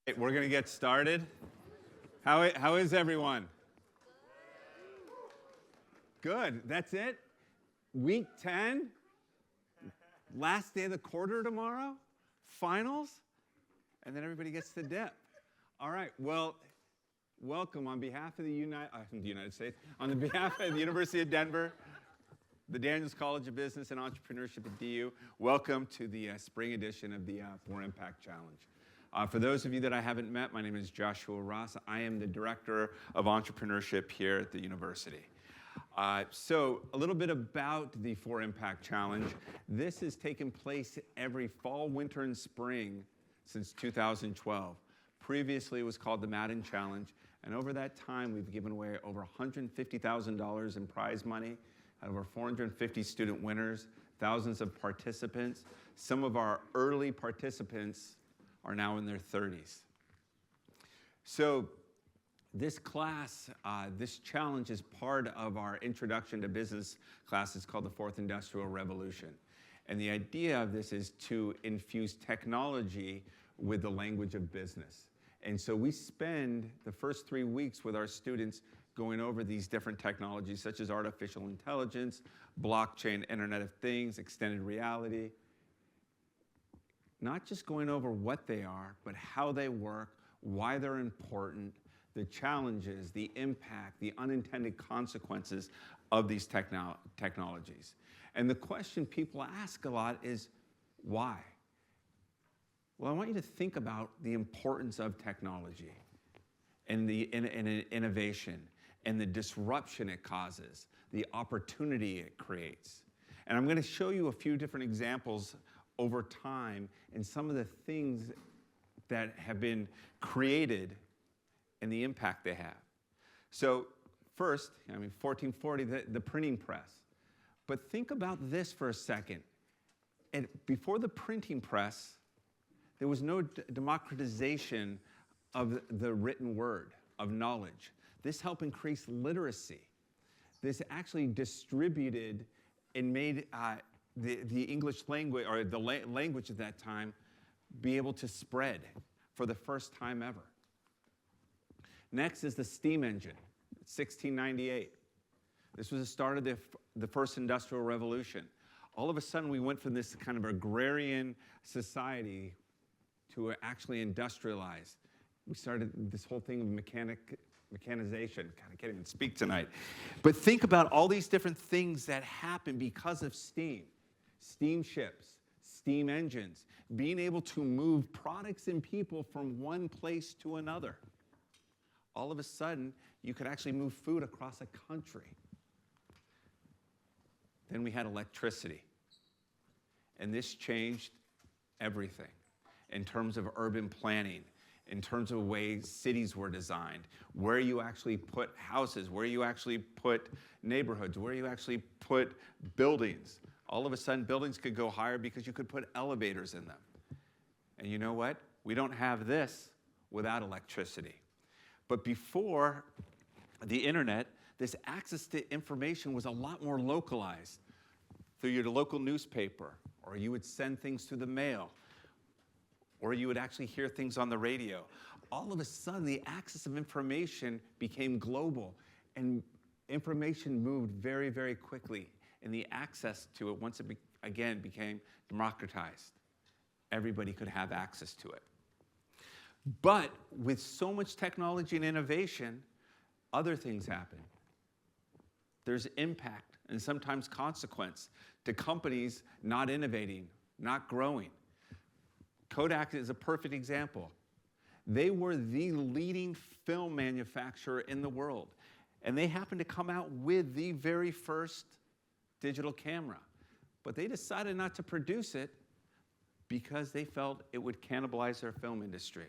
Hey, we're going to get started. How is everyone? Good. That's it? Week 10? Last day of the quarter tomorrow? Finals? And then everybody gets to dip. All right. Well, welcome on behalf of the United States, on the behalf of the University of Denver, the Daniels College of Business and Entrepreneurship at DU. Welcome to the spring edition of the 4impact Challenge. For those of you that I haven't met, my name is Joshua Ross. I am the Director of Entrepreneurship here at the university. So a little bit about the 4impact Challenge. This has taken place every fall, winter, and spring since 2012. Previously, it was called the Madden Challenge. And over that time, we've given away over $150,000 in prize money, over 450 student winners, thousands of participants. Some of our early participants are now in their 30s. So this class, this challenge is part of our Introduction to Business class. It's called the Fourth Industrial Revolution. And the idea of this is to infuse technology with the language of business. And so we spend the first 3 weeks with our students going over these different technologies such as artificial intelligence, blockchain, Internet of Things, extended reality. Not just going over what they are, but how they work, why they're important, the challenges, the impact, the unintended consequences of these technologies. And the question people ask a lot is, why? Well, I want you to think about the importance of technology and the innovation and the disruption it causes, the opportunity it creates. And I'm going to show you a few different examples over time and some of the things that have been created and the impact they have. So first, 1440, the printing press. But think about this for a second. And before the printing press, there was no democratization of the written word, of knowledge. This helped increase literacy. This actually distributed and made the English language, or the language at that time, be able to spread for the first time ever. Next is the steam engine, 1698. This was the start of the first industrial revolution. All of a sudden, we went from this kind of agrarian society to actually industrialized. We started this whole thing of mechanization. God, I can't even speak tonight. But think about all these different things that happen because of steam. Steamships, steam engines, being able to move products and people from one place to another. All of a sudden, you could actually move food across a country. Then we had electricity. And this changed everything in terms of urban planning, in terms of ways cities were designed, where you actually put houses, where you actually put neighborhoods, where you actually put buildings. All of a sudden, buildings could go higher because you could put elevators in them. And you know what? We don't have this without electricity. But before the internet, this access to information was a lot more localized through your local newspaper, or you would send things through the mail, or you would actually hear things on the radio. All of a sudden, the access of information became global, and information moved very, very quickly. And the access to it, once it again became democratized, everybody could have access to it. But with so much technology and innovation, other things happen. There's impact and sometimes consequence to companies not innovating, not growing. Kodak is a perfect example. They were the leading film manufacturer in the world, and they happened to come out with the very first digital camera. But they decided not to produce it because they felt it would cannibalize their film industry.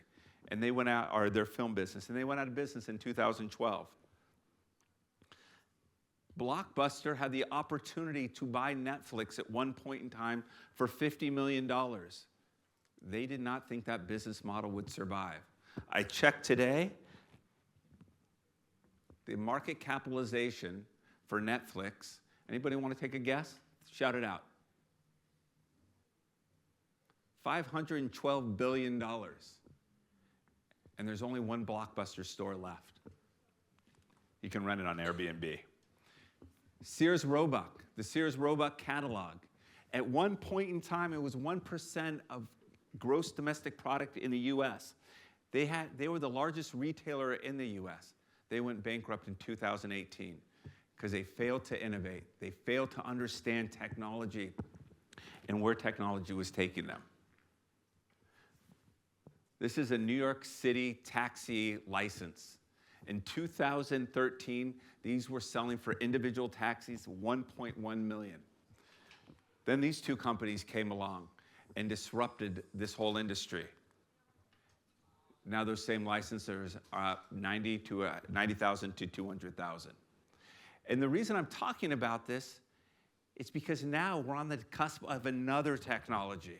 And they went out, or their film business, and they went out of business in 2012. Blockbuster had the opportunity to buy Netflix at one point in time for $50 million. They did not think that business model would survive. I checked today, the market capitalization for Netflix. Anybody want to take a guess? Shout it out. $512 billion. and there's only one Blockbuster store left. You can rent it on Airbnb. Sears Roebuck, the Sears Roebuck catalog. At one point in time, it was 1% of gross domestic product in the US. They were the largest retailer in the US. They went bankrupt in 2018 because they failed to innovate. They failed to understand technology and where technology was taking them. This is a New York City taxi license. In 2013, these were selling for individual taxis $1.1 million. Then these two companies came along and disrupted this whole industry. Now those same licensors are 90,000 to 200,000. And the reason I'm talking about this is because now we're on the cusp of another technology.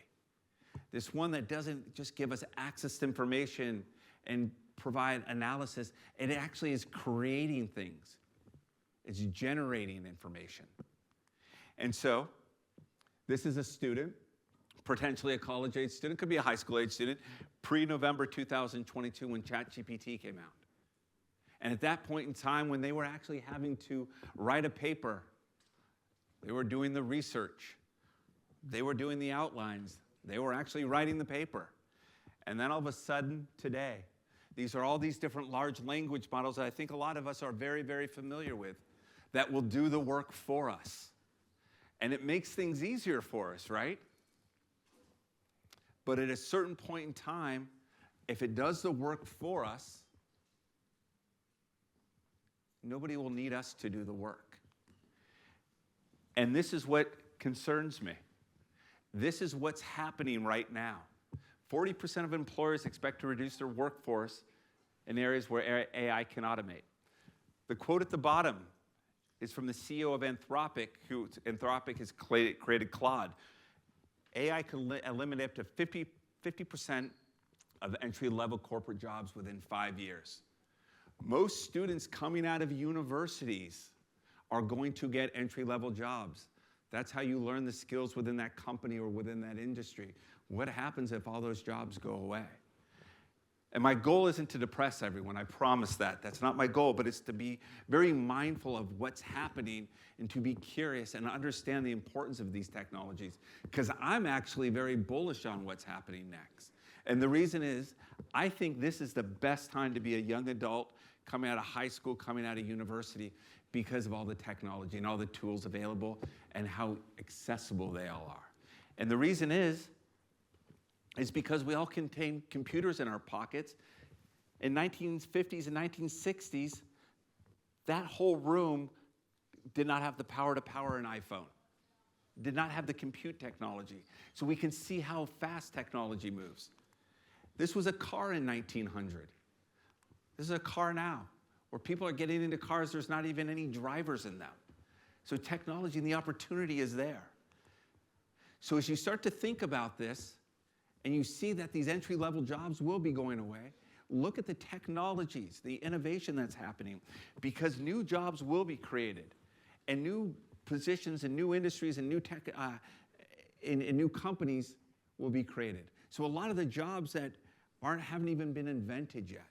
This one that doesn't just give us access to information and provide analysis, it actually is creating things. It's generating information. And so, this is a student, potentially a college-age student, could be a high school-age student, pre-November 2022 when ChatGPT came out. And at that point in time, when they were actually having to write a paper, they were doing the research, they were doing the outlines, they were actually writing the paper. And then all of a sudden, today, these are all these different large language models that I think a lot of us are very, very familiar with that will do the work for us. And it makes things easier for us, right? But at a certain point in time, if it does the work for us, nobody will need us to do the work. And this is what concerns me. This is what's happening right now. 40% of employers expect to reduce their workforce in areas where AI can automate. The quote at the bottom is from the CEO of Anthropic, who Anthropic has created Claude. AI can eliminate up to 50% of entry-level corporate jobs within 5 years. Most students coming out of universities are going to get entry-level jobs. That's how you learn the skills within that company or within that industry. What happens if all those jobs go away? And my goal isn't to depress everyone, I promise that. That's not my goal, but it's to be very mindful of what's happening and to be curious and understand the importance of these technologies, because I'm actually very bullish on what's happening next. And the reason is, I think this is the best time to be a young adult coming out of high school, coming out of university, because of all the technology and all the tools available and how accessible they all are. And the reason is because we all contain computers in our pockets. In 1950s and 1960s, that whole room did not have the power to power an iPhone, did not have the compute technology. So we can see how fast technology moves. This was a car in 1900. This is a car now, where people are getting into cars, there's not even any drivers in them. So technology and the opportunity is there. So as you start to think about this, and you see that these entry-level jobs will be going away, look at the technologies, the innovation that's happening, because new jobs will be created, and new positions and new industries and new tech, and new companies will be created. So a lot of the jobs that haven't even been invented yet.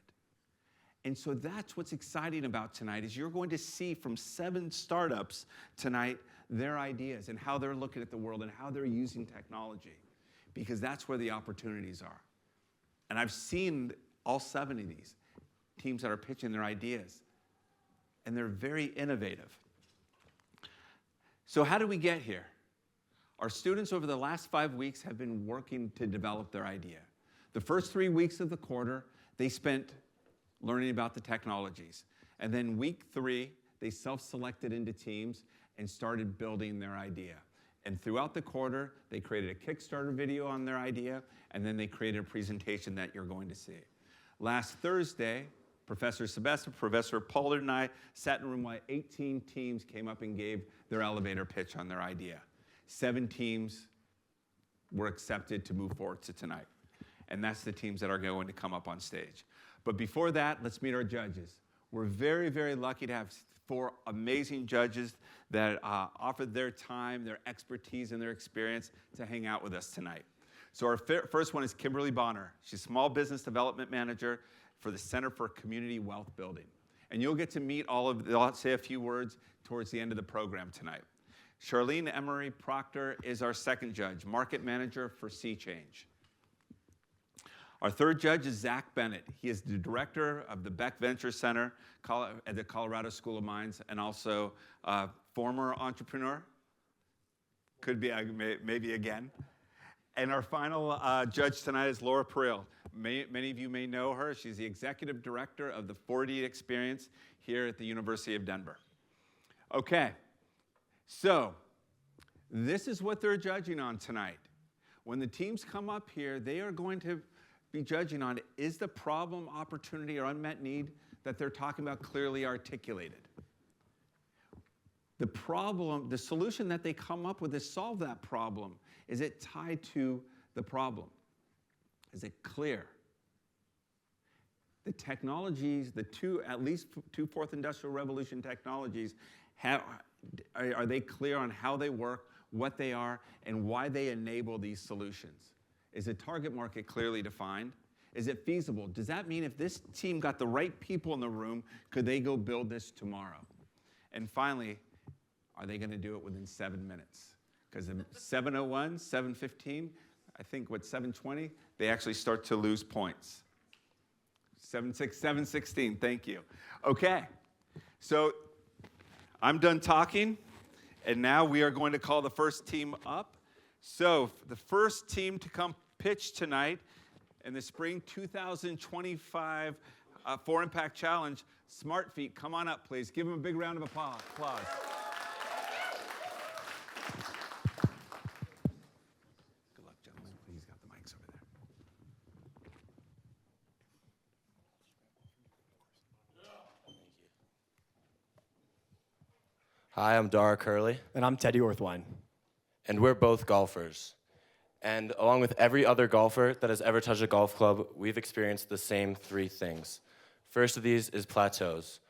And so that's what's exciting about tonight, is you're going to see from 7 startups tonight their ideas and how they're looking at the world and how they're using technology, because that's where the opportunities are. And I've seen all 7 of these teams that are pitching their ideas, and they're very innovative. So how did we get here? Our students over the last 5 weeks have been working to develop their idea. The first 3 weeks of the quarter, they spent learning about the technologies. And then week 3, they self-selected into teams and started building their idea. And throughout the quarter, they created a Kickstarter video on their idea, and then they created a presentation that you're going to see. Last Thursday, Professor Sebesta, Professor Pollard, and I sat in a room while 18 teams came up and gave their elevator pitch on their idea. 7 teams were accepted to move forward to tonight. And that's the teams that are going to come up on stage. But before that, let's meet our judges. We're very, very lucky to have 4 amazing judges that offered their time, their expertise, and their experience to hang out with us tonight. So our first one is Kimberly Bonner. She's Small Business Development Manager for the Center for Community Wealth Building. And you'll get to meet all of them. I'll say a few words towards the end of the program tonight. Charlene Emery Proctor is our second judge, market manager for Sea Change. Our third judge is Zach Bennett. He is the director of the Beck Venture Center at the Colorado School of Mines, and also a former entrepreneur. Could be, maybe again. And our final judge tonight is Laura Peril. Many of you may know her. She's the executive director of the 4D Experience here at the University of Denver. Okay, so this is what they're judging on tonight. When the teams come up here, they are going to be judging on, is the problem, opportunity, or unmet need that they're talking about clearly articulated? The problem, the solution that they come up with to solve that problem, is it tied to the problem? Is it clear? The technologies, at least two fourth industrial revolution technologies, are they clear on how they work, what they are, and why they enable these solutions? Is the target market clearly defined? Is it feasible? Does that mean if this team got the right people in the room, could they go build this tomorrow? And finally, are they going to do it within 7 minutes? Because in 7:01, 7:15, I think 7:20, they actually start to lose points. 7:06, 7:16, thank you. Okay, so I'm done talking, and now we are going to call the first team up. So the first team to come pitch tonight in the spring 2025 4impact Challenge, Smart Feet, come on up, please. Give them a big round of applause. Good luck, gentlemen. Please got the mics over there. Hi, I'm Dara Curley. And I'm Teddy Orthwine. And we're both golfers. And along with every other golfer that has ever touched a golf club, we've experienced the same three things. First of these is plateaus.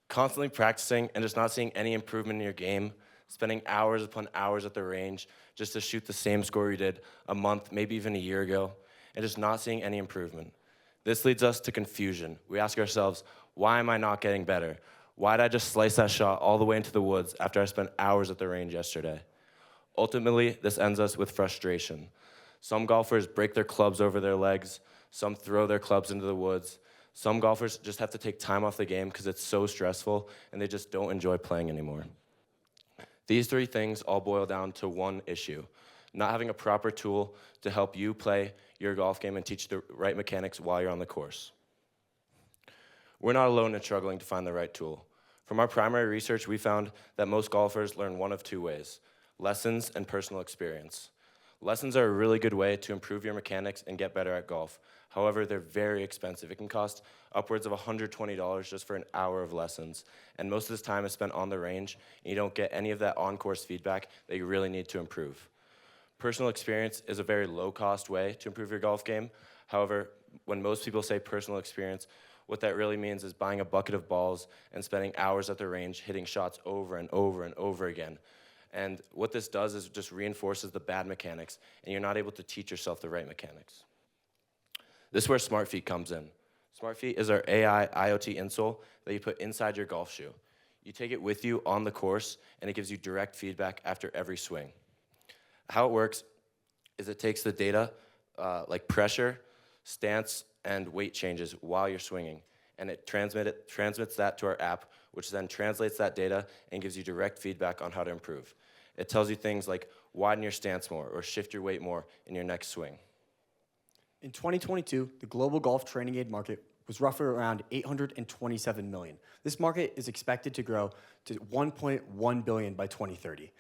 Constantly practicing and just not seeing any improvement in your game, spending hours upon hours at the range just to shoot the same score you did a month, maybe even a year ago, and just not seeing any improvement. This leads us to confusion. We ask ourselves, why am I not getting better? Why did I just slice that shot all the way into the woods after I spent hours at the range yesterday? Ultimately, this ends us with frustration. Some golfers break their clubs over their legs. Some throw their clubs into the woods. Some golfers just have to take time off the game because it's so stressful and they just don't enjoy playing anymore. These three things all boil down to one issue: not having a proper tool to help you play your golf game and teach the right mechanics while you're on the course. We're not alone in struggling to find the right tool. From our primary research, we found that most golfers learn one of two ways: lessons and personal experience. Lessons are a really good way to improve your mechanics and get better at golf. However, they're very expensive. It can cost upwards of $120 just for an hour of lessons. And most of this time is spent on the range, and you don't get any of that on-course feedback that you really need to improve. Personal experience is a very low-cost way to improve your golf game. However, when most people say personal experience, what that really means is buying a bucket of balls and spending hours at the range hitting shots over and over and over again. And what this does is just reinforces the bad mechanics, and you're not able to teach yourself the right mechanics. This is where Smart Feet comes in. Smart Feet is our AI IoT insole that you put inside your golf shoe. You take it with you on the course, and it gives you direct feedback after every swing. How it works is it takes the data like pressure, stance, and weight changes while you're swinging, and it transmits that to our app, which then translates that data and gives you direct feedback on how to improve. It tells you things like widen your stance more or shift your weight more in your next swing. In 2022, the global golf training aid market was roughly around $827 million. This market is expected to grow to $1.1 billion by 2030,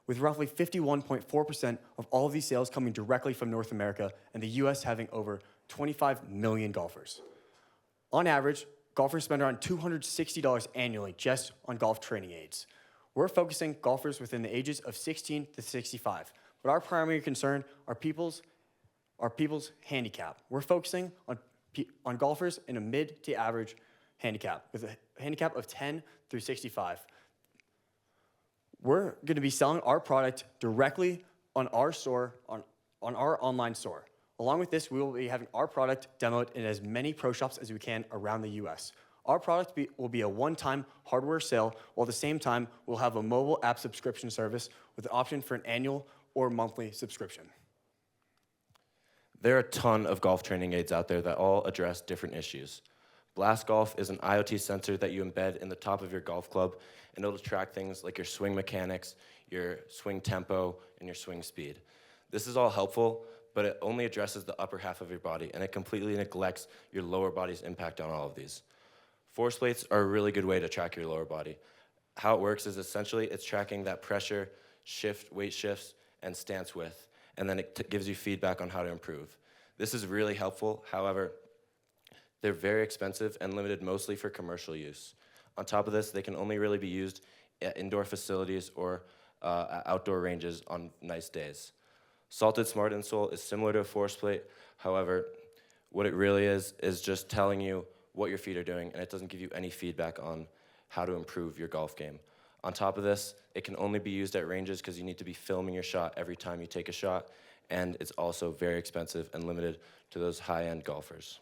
with roughly 51.4% of all of these sales coming directly from North America, and the US having over 25 million golfers. On average, golfers spend around $260 annually just on golf training aids. We're focusing golfers within the ages of 16 to 65, but our primary concern are people's handicap. We're focusing on golfers in a mid to average handicap, with a handicap of 10 through 65. We're going to be selling our product directly on our store, on our online store. Along with this, we will be having our product demoed in as many pro shops as we can around the US. Our product will be a one-time hardware sale, while at the same time, we'll have a mobile app subscription service with an option for an annual or monthly subscription. There are a ton of golf training aids out there that all address different issues. Blast Golf is an IoT sensor that you embed in the top of your golf club, and it'll track things like your swing mechanics, your swing tempo, and your swing speed. This is all helpful, but it only addresses the upper half of your body, and it completely neglects your lower body's impact on all of these. Force plates are a really good way to track your lower body. How it works is essentially it's tracking that pressure, shift, weight shifts, and stance width, and then it gives you feedback on how to improve. This is really helpful. However, they're very expensive and limited mostly for commercial use. On top of this, they can only really be used at indoor facilities or at outdoor ranges on nice days. Salted Smart Insole is similar to a force plate. However, what it really is just telling you what your feet are doing, and it doesn't give you any feedback on how to improve your golf game. On top of this, it can only be used at ranges because you need to be filming your shot every time you take a shot, and it's also very expensive and limited to those high-end golfers.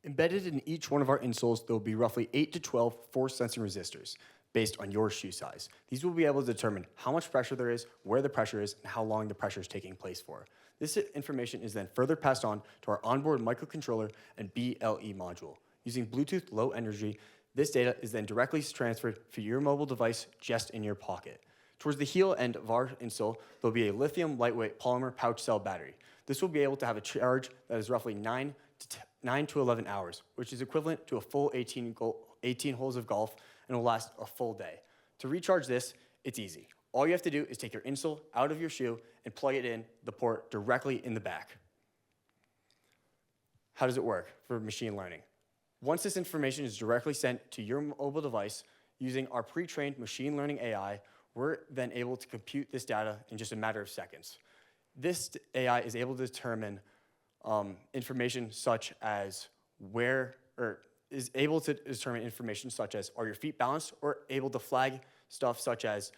Embedded in each one of our insoles, there will be roughly 8 to 12 force-sensing resistors based on your shoe size. These will be able to determine how much pressure there is, where the pressure is, and how long the pressure is taking place for. This information is then further passed on to our onboard microcontroller and BLE module. Using Bluetooth Low Energy, this data is then directly transferred for your mobile device just in your pocket. Towards the heel end of our insole, there'll be a lithium lightweight polymer pouch cell battery. This will be able to have a charge that is roughly 9 to 11 hours, which is equivalent to a full 18 holes of golf and will last a full day. To recharge this, it's easy. All you have to do is take your insole out of your shoe and plug it in the port directly in the back. How does it work for machine learning? Once this information is directly sent to your mobile device, using our pre-trained machine learning AI, we're then able to compute this data in just a matter of seconds. This AI is able to determine information such as are your feet balanced, or able to flag stuff such as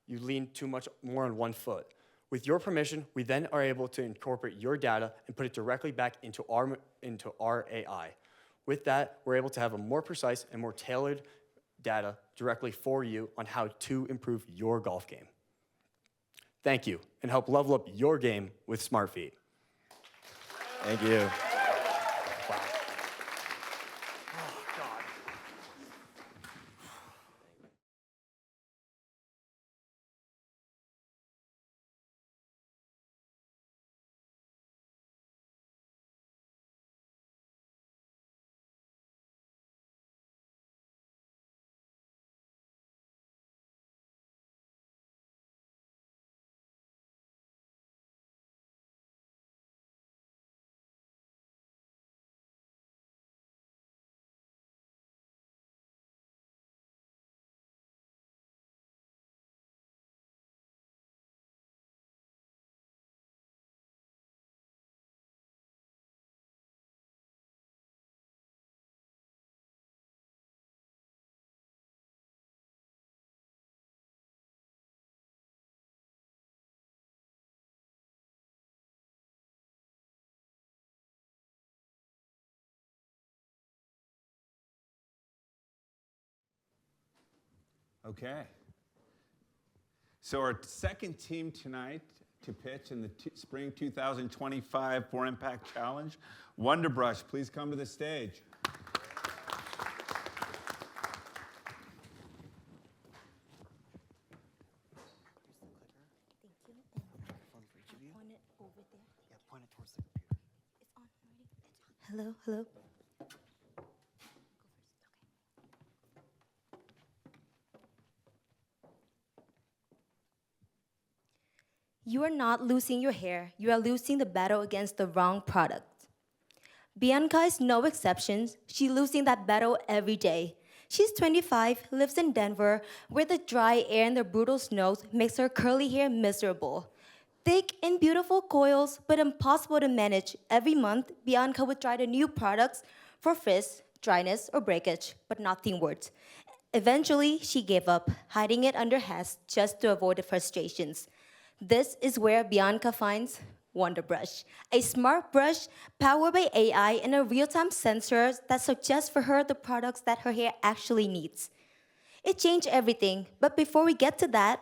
you lean too much more on one foot. With your permission, we then are able to incorporate your data and put it directly back into our AI. With that, we're able to have a more precise and more tailored data directly for you on how to improve your golf game. Thank you, and help level up your game with Smart Feet. Thank you. Wow. Oh, God. Okay. So our second team tonight to pitch in the Spring 2025 4impact Challenge, Wonderbrush, please come to the stage. Hello, hello. You are not losing your hair. You are losing the battle against the wrong product. Bianca is no exception. She's losing that battle every day. She's 25, lives in Denver, where the dry air and the brutal snows makes her curly hair miserable. Thick and beautiful coils, but impossible to manage. Every month, Bianca would try the new products for frizz, dryness, or breakage, but nothing worked. Eventually, she gave up, hiding it under hats just to avoid the frustrations. This is where Bianca finds Wonder Brush, a smart brush powered by AI and a real-time sensor that suggests for her the products that her hair actually needs. It changed everything, but before we get to that,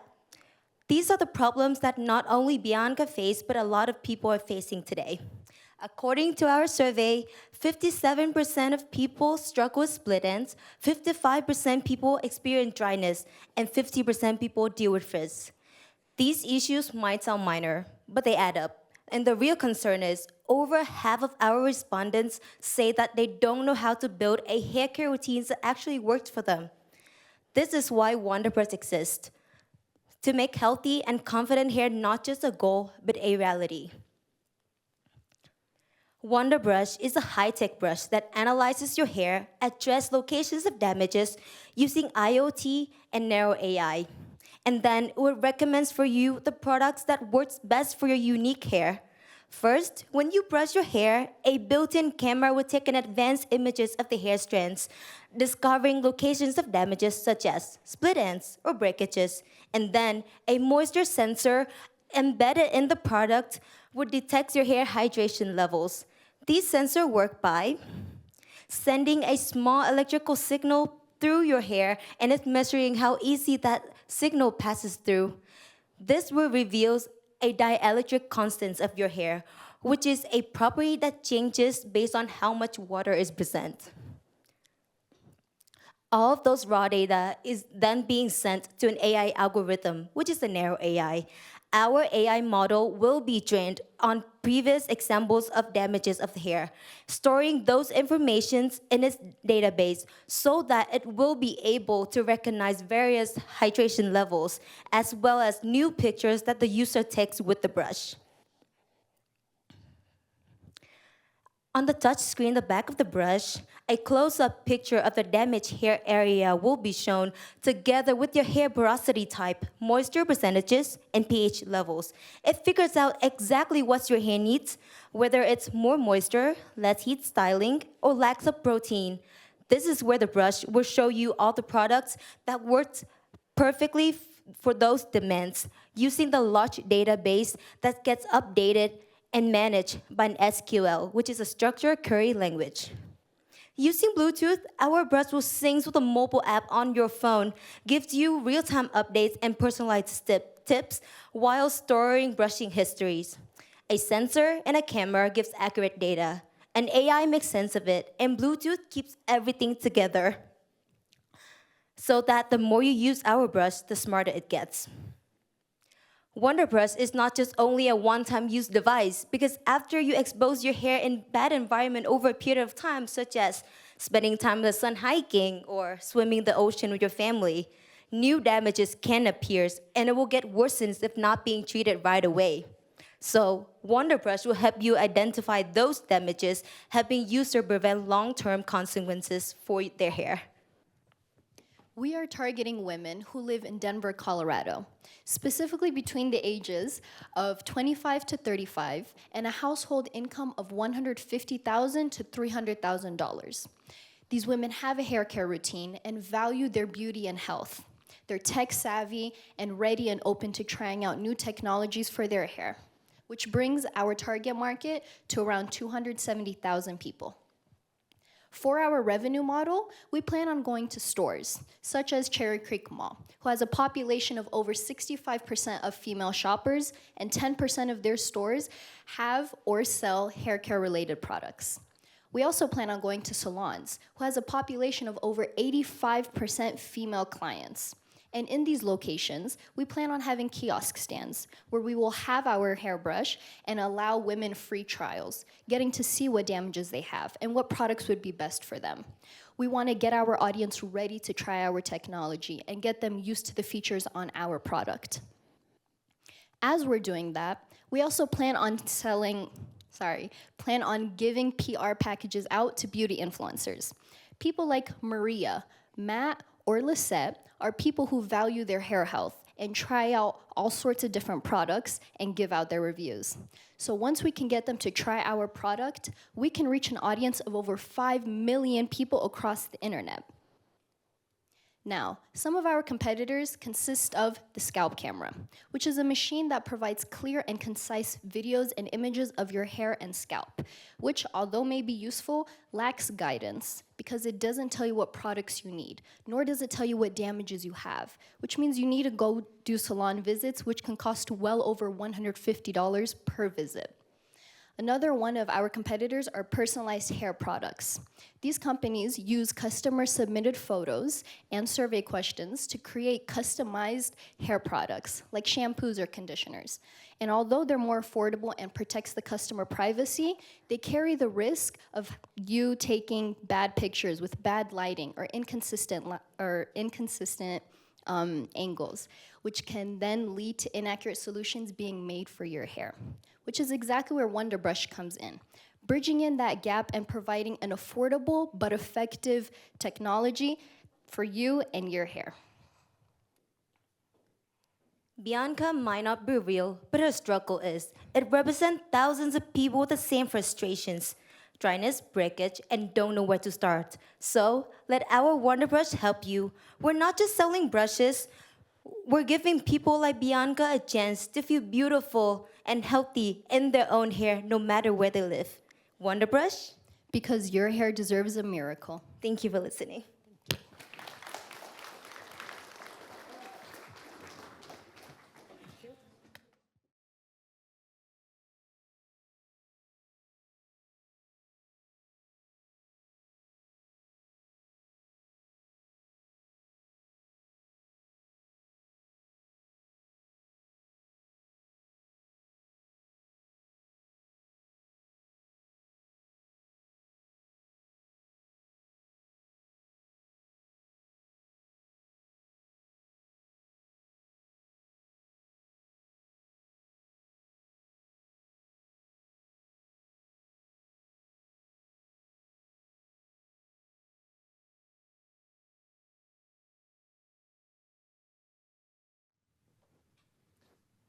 these are the problems that not only Bianca faced, but a lot of people are facing today. According to our survey, 57% of people struggle with split ends, 55% people experience dryness, and 50% people deal with frizz. These issues might sound minor, but they add up. And the real concern is over half of our respondents say that they don't know how to build a hair care routine that actually works for them. This is why Wonder Brush exists, to make healthy and confident hair not just a goal, but a reality. Wonder Brush is a high-tech brush that analyzes your hair, addresses locations of damages using IoT and narrow AI. And then it recommends for you the products that works best for your unique hair. First, when you brush your hair, a built-in camera will take an advanced images of the hair strands, discovering locations of damages such as split ends or breakages. And then a moisture sensor embedded in the product would detect your hair hydration levels. These sensors work by sending a small electrical signal through your hair, and it's measuring how easy that signal passes through. This will reveal a dielectric constant of your hair, which is a property that changes based on how much water is present. All of those raw data is then being sent to an AI algorithm, which is a narrow AI. Our AI model will be trained on previous examples of damages of the hair, storing those informations in its database so that it will be able to recognize various hydration levels, as well as new pictures that the user takes with the brush. On the touch screen, the back of the brush, a close-up picture of the damaged hair area will be shown together with your hair porosity type, moisture percentages, and pH levels. It figures out exactly what your hair needs, whether it's more moisture, less heat styling, or lacks of protein. This is where the brush will show you all the products that work perfectly for those demands, using the large database that gets updated and managed by an SQL, which is a structured query language. Using Bluetooth, our brush will sync with a mobile app on your phone, gives you real-time updates and personalized tips while storing brushing histories. A sensor and a camera gives accurate data. An AI makes sense of it, and Bluetooth keeps everything together so that the more you use our brush, the smarter it gets. Wonder Brush is not just only a one-time use device, because after you expose your hair in bad environment over a period of time, such as spending time in the sun hiking or swimming in the ocean with your family, new damages can appear, and it will get worsened if not being treated right away. So Wonder Brush will help you identify those damages, helping users prevent long-term consequences for their hair. We are targeting women who live in Denver, Colorado, specifically between the ages of 25 to 35 and a household income of $150,000 to $300,000. These women have a hair care routine and value their beauty and health. They're tech savvy and ready and open to trying out new technologies for their hair, which brings our target market to around 270,000 people. For our revenue model, we plan on going to stores, such as Cherry Creek Mall, who has a population of over 65% of female shoppers, and 10% of their stores have or sell hair care-related products. We also plan on going to salons, who has a population of over 85% female clients. And in these locations, we plan on having kiosk stands where we will have our hairbrush and allow women free trials, getting to see what damages they have and what products would be best for them. We want to get our audience ready to try our technology and get them used to the features on our product. As we're doing that, we also plan on giving PR packages out to beauty influencers. People like Maria, Matt, or Lisette are people who value their hair health and try out all sorts of different products and give out their reviews. So once we can get them to try our product, we can reach an audience of over 5 million people across the internet. Now, some of our competitors consist of the scalp camera, which is a machine that provides clear and concise videos and images of your hair and scalp, which, although may be useful, lacks guidance because it doesn't tell you what products you need, nor does it tell you what damages you have, which means you need to go do salon visits, which can cost well over $150 per visit. Another one of our competitors are personalized hair products. These companies use customer-submitted photos and survey questions to create customized hair products, like shampoos or conditioners. And although they're more affordable and protects the customer privacy, they carry the risk of you taking bad pictures with bad lighting or inconsistent angles, which can then lead to inaccurate solutions being made for your hair, which is exactly where Wonderbrush comes in, bridging in that gap and providing an affordable but effective technology for you and your hair. Bianca might not be real, but her struggle is. It represents thousands of people with the same frustrations, dryness, breakage, and don't know where to start. So let our Wonderbrush help you. We're not just selling brushes, we're giving people like Bianca a chance to feel beautiful and healthy in their own hair, no matter where they live. Wonderbrush? Because your hair deserves a miracle. Thank you for listening.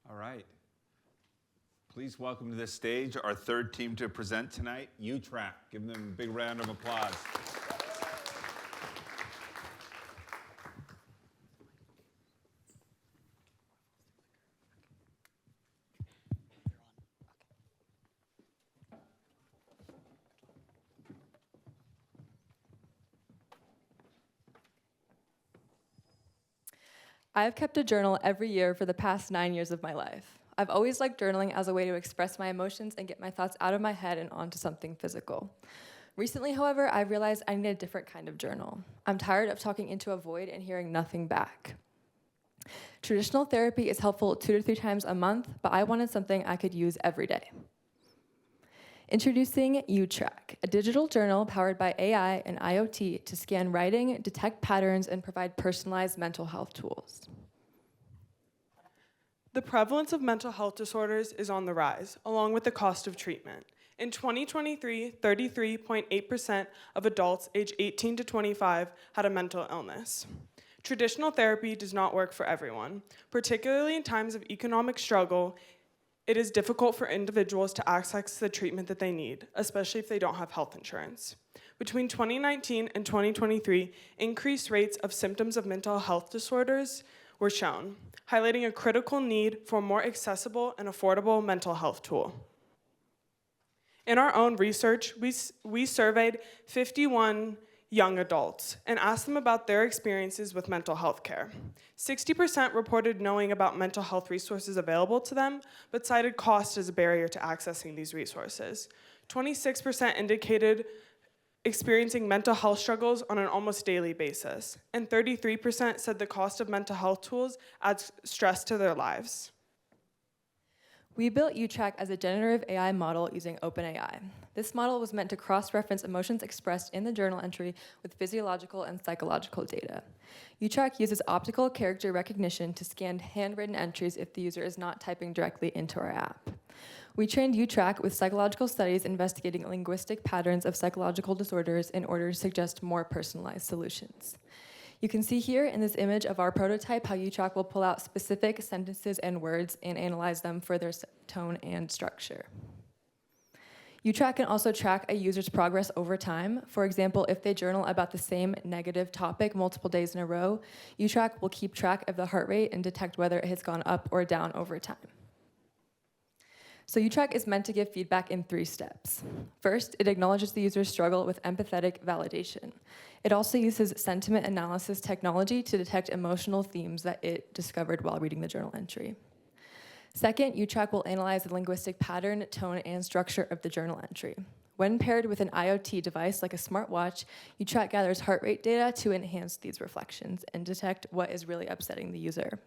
All right. Please welcome to the stage our third team to present tonight, UTrack. Give them a big round of applause. I have kept a journal every year for the past 9 years of my life. I've always liked journaling as a way to express my emotions and get my thoughts out of my head and onto something physical. Recently, however, I realized I need a different kind of journal. I'm tired of talking into a void and hearing nothing back. Traditional therapy is helpful 2 to 3 times a month, but I wanted something I could use every day. Introducing UTrack, a digital journal powered by AI and IoT to scan writing, detect patterns, and provide personalized mental health tools. The prevalence of mental health disorders is on the rise, along with the cost of treatment. In 2023, 33.8% of adults aged 18 to 25 had a mental illness. Traditional therapy does not work for everyone. Particularly in times of economic struggle, it is difficult for individuals to access the treatment that they need, especially if they don't have health insurance. Between 2019 and 2023, increased rates of symptoms of mental health disorders were shown, highlighting a critical need for a more accessible and affordable mental health tool. In our own research, we surveyed 51 young adults and asked them about their experiences with mental health care. 60% reported knowing about mental health resources available to them, but cited cost as a barrier to accessing these resources. 26% indicated experiencing mental health struggles on an almost daily basis, and 33% said the cost of mental health tools adds stress to their lives. We built UTrack as a generative AI model using OpenAI. This model was meant to cross-reference emotions expressed in the journal entry with physiological and psychological data. UTrack uses optical character recognition to scan handwritten entries if the user is not typing directly into our app. We trained UTrack with psychological studies investigating linguistic patterns of psychological disorders in order to suggest more personalized solutions. You can see here in this image of our prototype how UTrack will pull out specific sentences and words and analyze them for their tone and structure. UTrack can also track a user's progress over time. For example, if they journal about the same negative topic multiple days in a row, UTrack will keep track of the heart rate and detect whether it has gone up or down over time. So UTrack is meant to give feedback in 3 steps. First, it acknowledges the user's struggle with empathetic validation. It also uses sentiment analysis technology to detect emotional themes that it discovered while reading the journal entry. Second, UTrack will analyze the linguistic pattern, tone, and structure of the journal entry. When paired with an IoT device like a smartwatch, UTrack gathers heart rate data to enhance these reflections and detect what is really upsetting the user.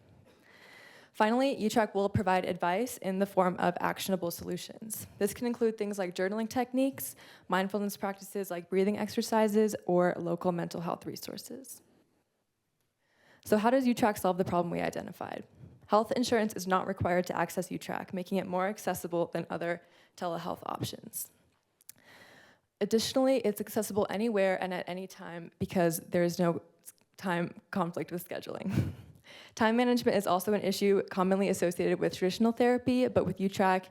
Finally, UTrack will provide advice in the form of actionable solutions. This can include things like journaling techniques, mindfulness practices like breathing exercises, or local mental health resources. So how does UTrack solve the problem we identified? Health insurance is not required to access UTrack, making it more accessible than other telehealth options. Additionally, it's accessible anywhere and at any time because there is no time conflict with scheduling. Time management is also an issue commonly associated with traditional therapy, but with UTrack,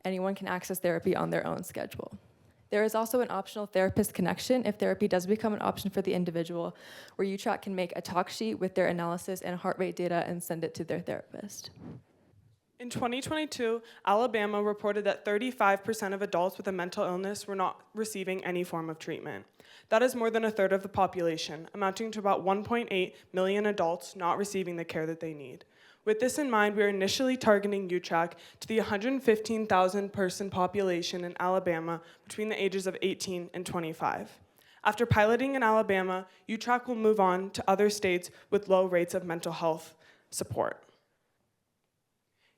anyone can access therapy on their own schedule. There is also an optional therapist connection if therapy does become an option for the individual, where UTrack can make a talk sheet with their analysis and heart rate data and send it to their therapist. In 2022, Alabama reported that 35% of adults with a mental illness were not receiving any form of treatment. That is more than a third of the population, amounting to about 1.8 million adults not receiving the care that they need. With this in mind, we are initially targeting UTrack to the 115,000 person population in Alabama between the ages of 18 and 25. After piloting in Alabama, UTrack will move on to other states with low rates of mental health support.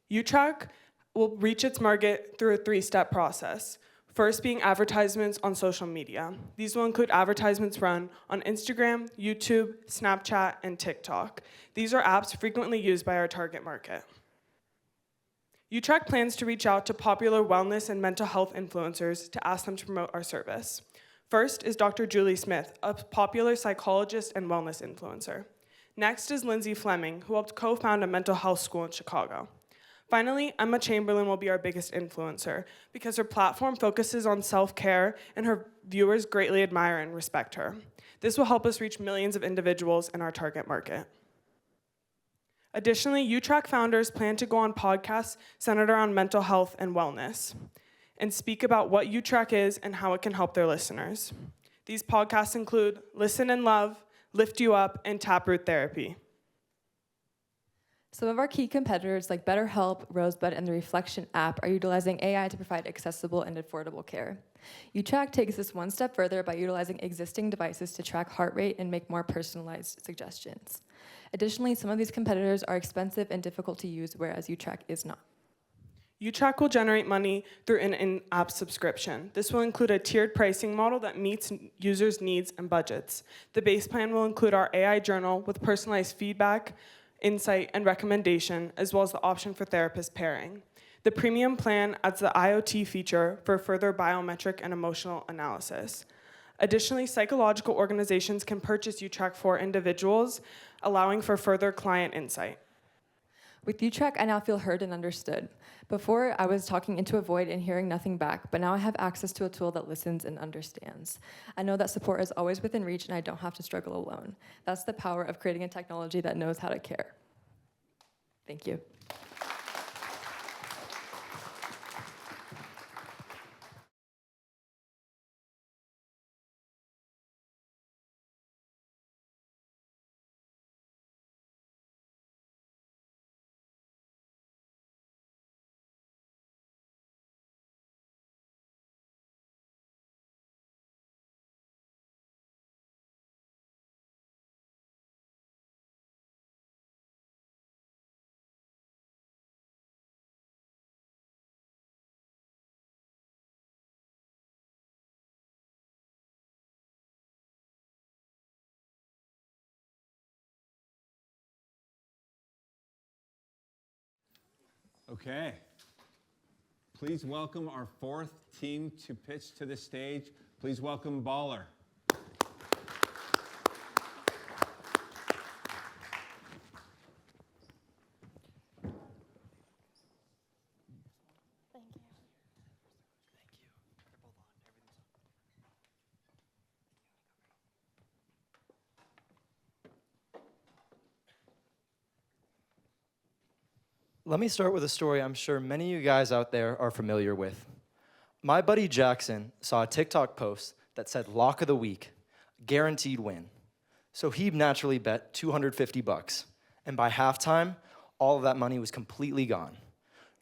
UTrack will reach its market through a 3-step process. First being advertisements on social media. These will include advertisements run on Instagram, YouTube, Snapchat, and TikTok. These are apps frequently used by our target market. UTrack plans to reach out to popular wellness and mental health influencers to ask them to promote our service. First is Dr. Julie Smith, a popular psychologist and wellness influencer. Next is Lindsay Fleming, who helped co-found a mental health school in Chicago. Finally, Emma Chamberlain will be our biggest influencer because her platform focuses on self-care and her viewers greatly admire and respect her. This will help us reach millions of individuals in our target market. Additionally, UTrack founders plan to go on podcasts centered around mental health and wellness and speak about what UTrack is and how it can help their listeners. These podcasts include Listen and Love, Lift You Up, and Taproot Therapy. Some of our key competitors like BetterHelp, Rosebud, and the Reflection app are utilizing AI to provide accessible and affordable care. UTrack takes this one step further by utilizing existing devices to track heart rate and make more personalized suggestions. Additionally, some of these competitors are expensive and difficult to use, whereas UTrack is not. UTrack will generate money through an in-app subscription. This will include a tiered pricing model that meets users' needs and budgets. The base plan will include our AI journal with personalized feedback, insight, and recommendation, as well as the option for therapist pairing. The premium plan adds the IoT feature for further biometric and emotional analysis. Additionally, psychological organizations can purchase UTrack for individuals, allowing for further client insight. With UTrack, I now feel heard and understood. Before, I was talking into a void and hearing nothing back, but now I have access to a tool that listens and understands. I know that support is always within reach and I don't have to struggle alone. That's the power of creating a technology that knows how to care. Thank you. Okay. Please welcome our 4th team to pitch to the stage. Please welcome Baller. Let me start with a story I'm sure many of you guys out there are familiar with. My buddy Jackson saw a TikTok post that said lock of the week, guaranteed win. So he naturally bet 250 bucks. And by halftime, all of that money was completely gone.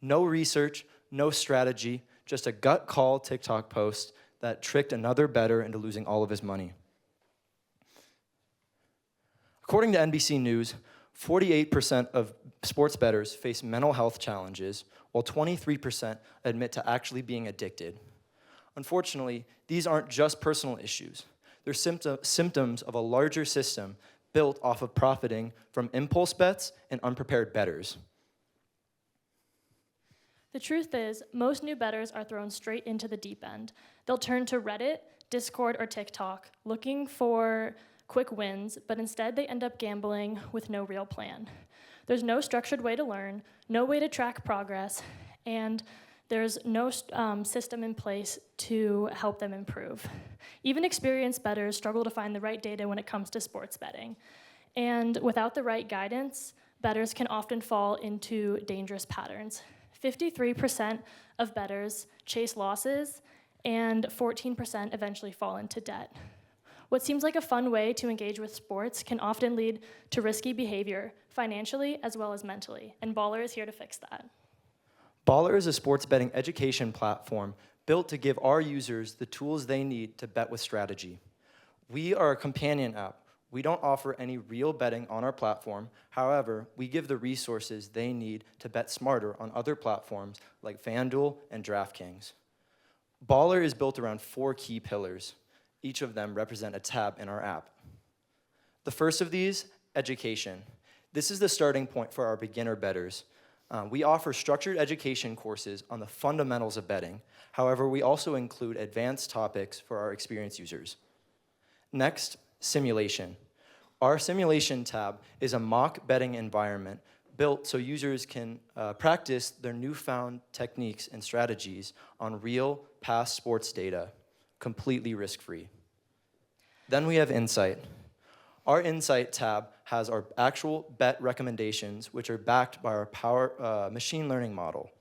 No research, no strategy, just a gut call TikTok post that tricked another bettor into losing all of his money. According to NBC News, 48% of sports bettors face mental health challenges, while 23% admit to actually being addicted. Unfortunately, these aren't just personal issues. They're symptoms of a larger system built off of profiting from impulse bets and unprepared bettors. The truth is, most new bettors are thrown straight into the deep end. They'll turn to Reddit, Discord, or TikTok, looking for quick wins, but instead they end up gambling with no real plan. There's no structured way to learn, no way to track progress, and there's no system in place to help them improve. Even experienced bettors struggle to find the right data when it comes to sports betting. And without the right guidance, bettors can often fall into dangerous patterns. 53% of bettors chase losses, and 14% eventually fall into debt. What seems like a fun way to engage with sports can often lead to risky behavior, financially as well as mentally, and Baller is here to fix that. Baller is a sports betting education platform built to give our users the tools they need to bet with strategy. We are a companion app. We don't offer any real betting on our platform. However, we give the resources they need to bet smarter on other platforms like FanDuel and DraftKings. Baller is built around 4 key pillars. Each of them represent a tab in our app. The first of these, education. This is the starting point for our beginner bettors. We offer structured education courses on the fundamentals of betting. However, we also include advanced topics for our experienced users. Next, simulation. Our simulation tab is a mock betting environment built so users can practice their newfound techniques and strategies on real past sports data, completely risk-free. Then we have Insight. Our Insight tab has our actual bet recommendations, which are backed by our machine learning model.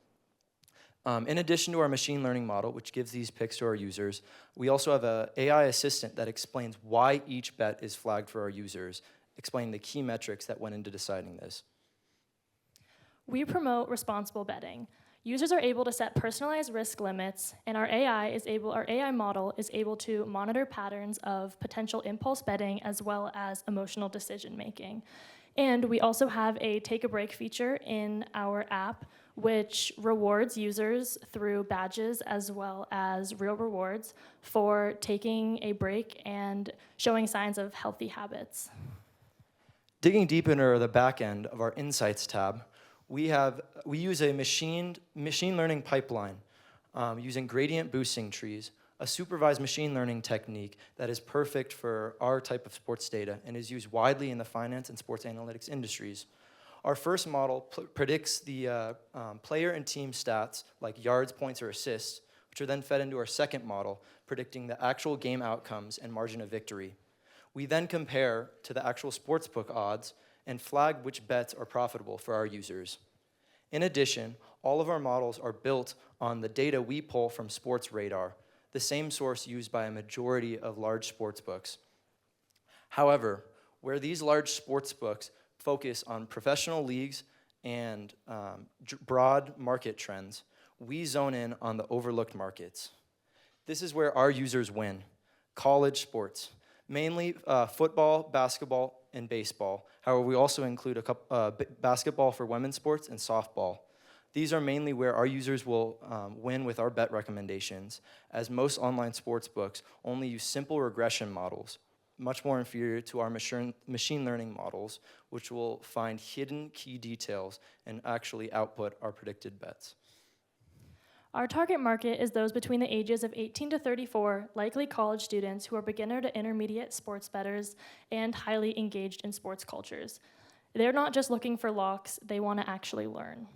In addition to our machine learning model, which gives these picks to our users, we also have an AI assistant that explains why each bet is flagged for our users, explaining the key metrics that went into deciding this. We promote responsible betting. Users are able to set personalized risk limits, and our AI model is able to monitor patterns of potential impulse betting as well as emotional decision making. And we also have a take a break feature in our app, which rewards users through badges as well as real rewards for taking a break and showing signs of healthy habits. Digging deep into the back end of our Insights tab, we use a machine learning pipeline using gradient boosting trees, a supervised machine learning technique that is perfect for our type of sports data and is used widely in the finance and sports analytics industries. Our first model predicts the player and team stats like yards, points, or assists, which are then fed into our second model, predicting the actual game outcomes and margin of victory. We then compare to the actual sportsbook odds and flag which bets are profitable for our users. In addition, all of our models are built on the data we pull from Sports Radar, the same source used by a majority of large sportsbooks. However, where these large sportsbooks focus on professional leagues and broad market trends, we zone in on the overlooked markets. This is where our users win: college sports, mainly football, basketball, and baseball. However, we also include basketball for women's sports and softball. These are mainly where our users will win with our bet recommendations, as most online sports books only use simple regression models, much more inferior to our machine learning models, which will find hidden key details and actually output our predicted bets. Our target market is those between the ages of 18 to 34, likely college students who are beginner to intermediate sports bettors and highly engaged in sports cultures. They're not just looking for locks, they want to actually learn.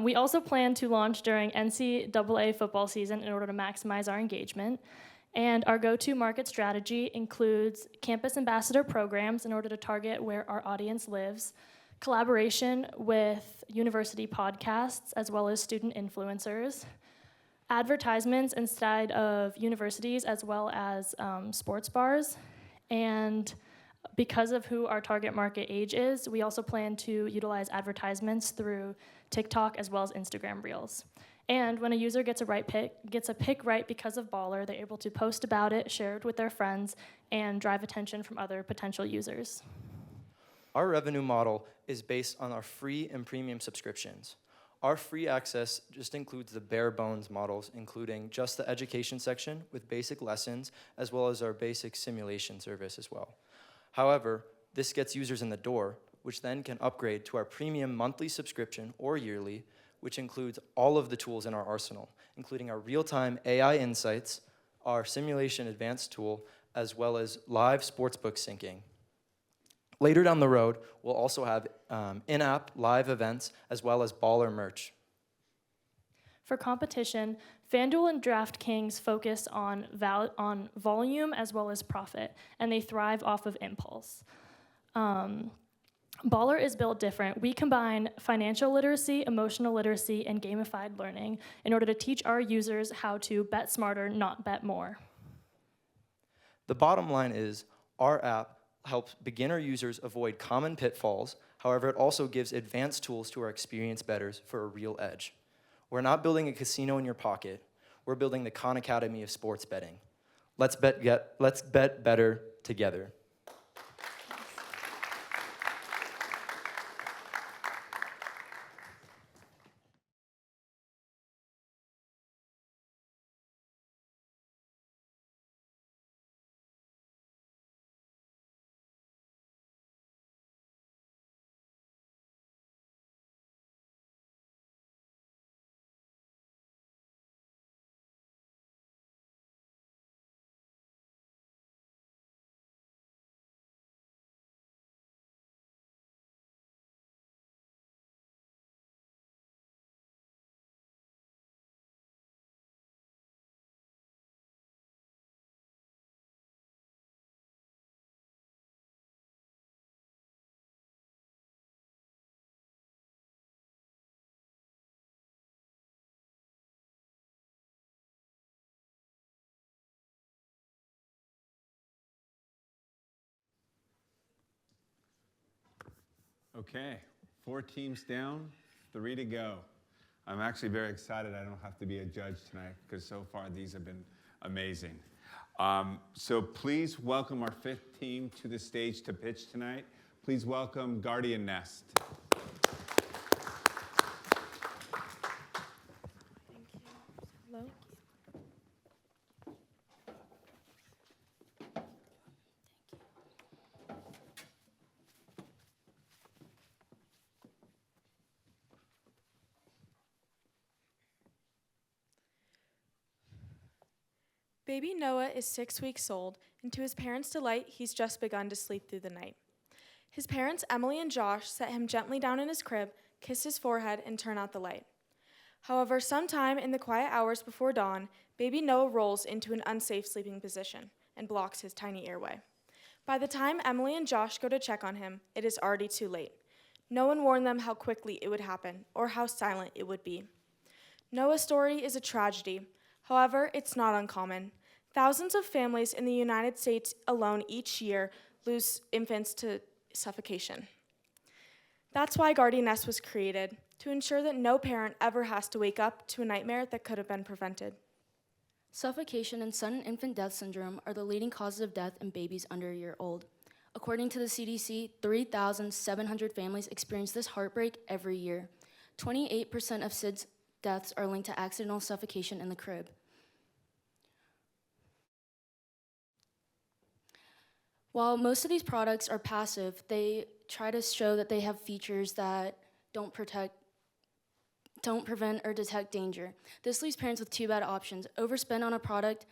We also plan to launch during NCAA football season in order to maximize our engagement. And our go-to market strategy includes campus ambassador programs in order to target where our audience lives, collaboration with university podcasts as well as student influencers, advertisements inside of universities as well as sports bars, and because of who our target market age is, we also plan to utilize advertisements through TikTok as well as Instagram Reels. And when a user gets a pick right because of Baller, they're able to post about it, share it with their friends, and drive attention from other potential users. Our revenue model is based on our free and premium subscriptions. Our free access just includes the bare bones models, including just the education section with basic lessons, as well as our basic simulation service as well. However, this gets users in the door, which then can upgrade to our premium monthly subscription or yearly, which includes all of the tools in our arsenal, including our real-time AI insights, our simulation advanced tool, as well as live sportsbook syncing. Later down the road, we'll also have in-app live events as well as Baller merch. For competition, FanDuel and DraftKings focus on volume as well as profit, and they thrive off of impulse. Baller is built different. We combine financial literacy, emotional literacy, and gamified learning in order to teach our users how to bet smarter, not bet more. The bottom line is our app helps beginner users avoid common pitfalls. However, it also gives advanced tools to our experienced bettors for a real edge. We're not building a casino in your pocket. We're building the Khan Academy of sports betting. Let's bet better together. Okay, 4 teams down, 3 to go. I'm actually very excited I don't have to be a judge tonight because so far these have been amazing. So please welcome our 5th team to the stage to pitch tonight. Please welcome Guardian Nest. Hello. Baby Noah is 6 weeks old, and to his parents' delight, he's just begun to sleep through the night. His parents, Emily and Josh, set him gently down in his crib, kiss his forehead, and turn out the light. However, sometime in the quiet hours before dawn, baby Noah rolls into an unsafe sleeping position and blocks his tiny airway. By the time Emily and Josh go to check on him, it is already too late. No one warned them how quickly it would happen or how silent it would be. Noah's story is a tragedy. However, it's not uncommon. Thousands of families in the United States alone each year lose infants to suffocation. That's why Guardian Nest was created, to ensure that no parent ever has to wake up to a nightmare that could have been prevented. Suffocation and sudden infant death syndrome are the leading causes of death in babies under a year old. According to the CDC, 3,700 families experience this heartbreak every year. 28% of SIDS deaths are linked to accidental suffocation in the crib. While most of these products are passive, they try to show that they have features that don't prevent or detect danger. This leaves parents with 2 bad options: overspend on a product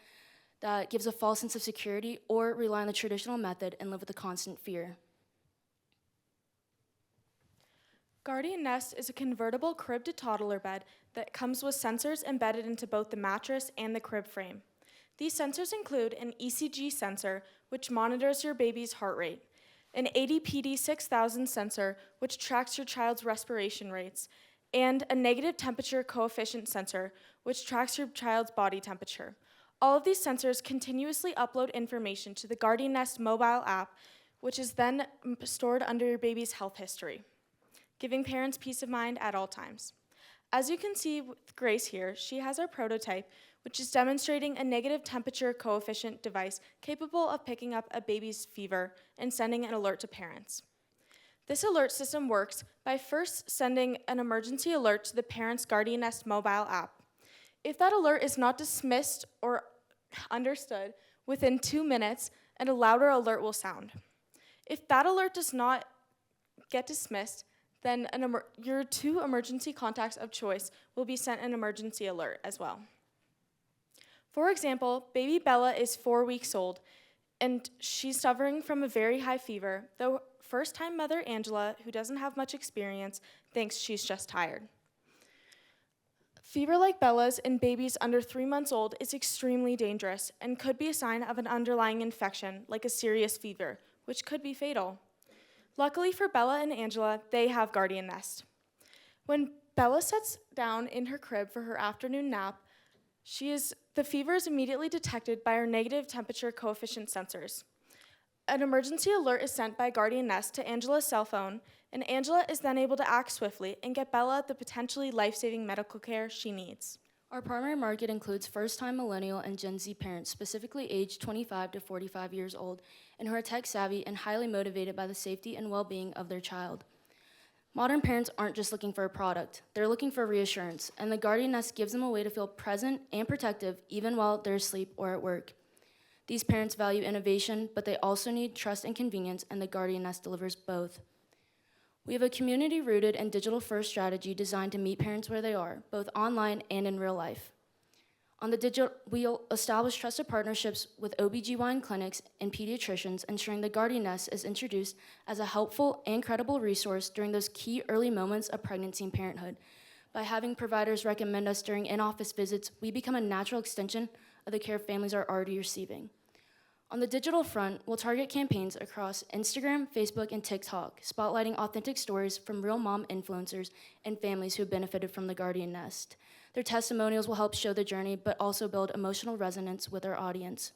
that gives a false sense of security, or rely on the traditional method and live with a constant fear. Guardian Nest is a convertible crib to toddler bed that comes with sensors embedded into both the mattress and the crib frame. These sensors include an ECG sensor, which monitors your baby's heart rate, an ADPD 6000 sensor, which tracks your child's respiration rates, and a negative temperature coefficient sensor, which tracks your child's body temperature. All of these sensors continuously upload information to the Guardian Nest mobile app, which is then stored under your baby's health history, giving parents peace of mind at all times. As you can see with Grace here, she has our prototype, which is demonstrating a negative temperature coefficient device capable of picking up a baby's fever and sending an alert to parents. This alert system works by first sending an emergency alert to the parent's Guardian Nest mobile app. If that alert is not dismissed or understood within 2 minutes, and a louder alert will sound. If that alert does not get dismissed, then your 2 emergency contacts of choice will be sent an emergency alert as well. For example, baby Bella is 4 weeks old, and she's suffering from a very high fever, though first-time mother Angela, who doesn't have much experience, thinks she's just tired. Fever like Bella's in babies under 3 months old is extremely dangerous and could be a sign of an underlying infection, like a serious fever, which could be fatal. Luckily for Bella and Angela, they have Guardian Nest. When Bella sits down in her crib for her afternoon nap, the fever is immediately detected by our negative temperature coefficient sensors. An emergency alert is sent by Guardian Nest to Angela's cell phone, and Angela is then able to act swiftly and get Bella the potentially life-saving medical care she needs. Our primary market includes first-time millennial and Gen Z parents, specifically aged 25 to 45 years old, and who are tech-savvy and highly motivated by the safety and well-being of their child. Modern parents aren't just looking for a product, they're looking for reassurance, and the Guardian Nest gives them a way to feel present and protective even while they're asleep or at work. These parents value innovation, but they also need trust and convenience, and the Guardian Nest delivers both. We have a community-rooted and digital-first strategy designed to meet parents where they are, both online and in real life. On the digital, we'll establish trusted partnerships with OBGYN clinics and pediatricians, ensuring the Guardian Nest is introduced as a helpful and credible resource during those key early moments of pregnancy and parenthood. By having providers recommend us during in-office visits, we become a natural extension of the care families are already receiving. On the digital front, we'll target campaigns across Instagram, Facebook, and TikTok, spotlighting authentic stories from real mom influencers and families who have benefited from the Guardian Nest. Their testimonials will help show the journey, but also build emotional resonance with our audience.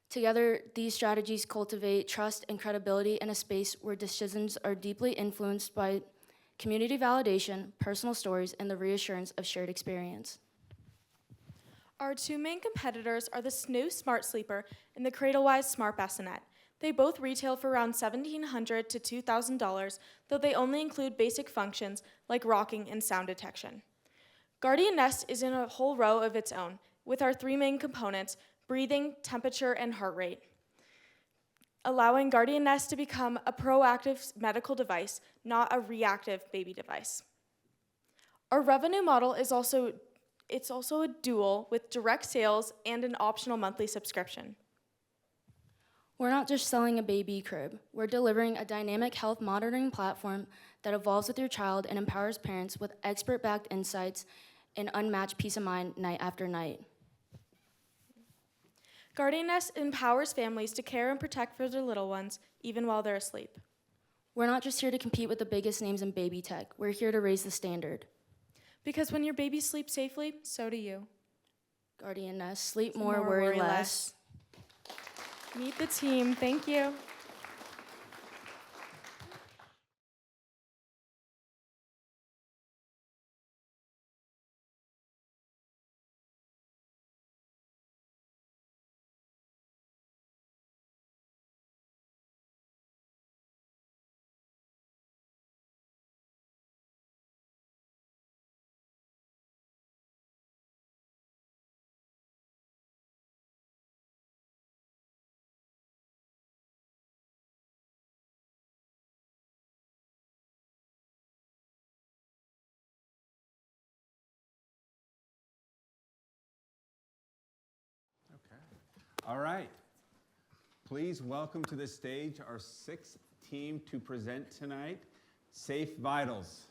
Together, these strategies cultivate trust and credibility in a space where decisions are deeply influenced by community validation, personal stories, and the reassurance of shared experience. Our 2 main competitors are the Snoo Smart Sleeper and the Cradlewise Smart Bassinet. They both retail for around $1,700 to $2,000, though they only include basic functions like rocking and sound detection. Guardian Nest is in a whole row of its own, with our 3 main components, breathing, temperature, and heart rate, allowing Guardian Nest to become a proactive medical device, not a reactive baby device. Our revenue model is also a dual with direct sales and an optional monthly subscription. We're not just selling a baby crib. We're delivering a dynamic health monitoring platform that evolves with your child and empowers parents with expert-backed insights and unmatched peace of mind night after night. Guardian Nest empowers families to care and protect for their little ones, even while they're asleep. We're not just here to compete with the biggest names in baby tech. We're here to raise the standard. Because when your baby sleeps safely, so do you. Guardian Nest, sleep more, worry less. Meet the team. Thank you. All right. Please welcome to the stage our 6th team to present tonight, Safe Vitals.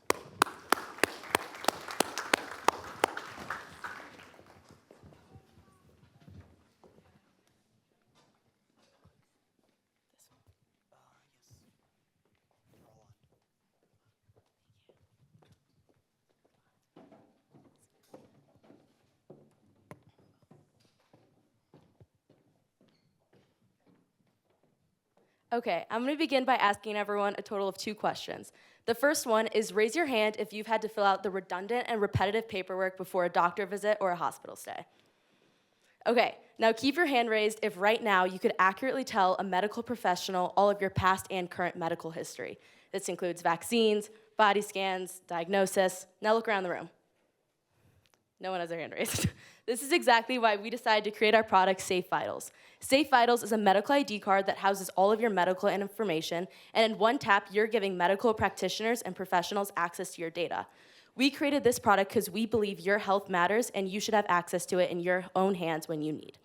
Okay, I'm gonna begin by asking everyone a total of 2 questions. The first one is raise your hand if you've had to fill out the redundant and repetitive paperwork before a doctor visit or a hospital stay. Okay, now keep your hand raised if right now you could accurately tell a medical professional all of your past and current medical history. This includes vaccines, body scans, diagnosis. Now look around the room. No one has their hand raised. This is exactly why we decided to create our product, Safe Vitals. Safe Vitals is a medical ID card that houses all of your medical information, and in one tap, you're giving medical practitioners and professionals access to your data. We created this product because we believe your health matters and you should have access to it in your own hands when you need.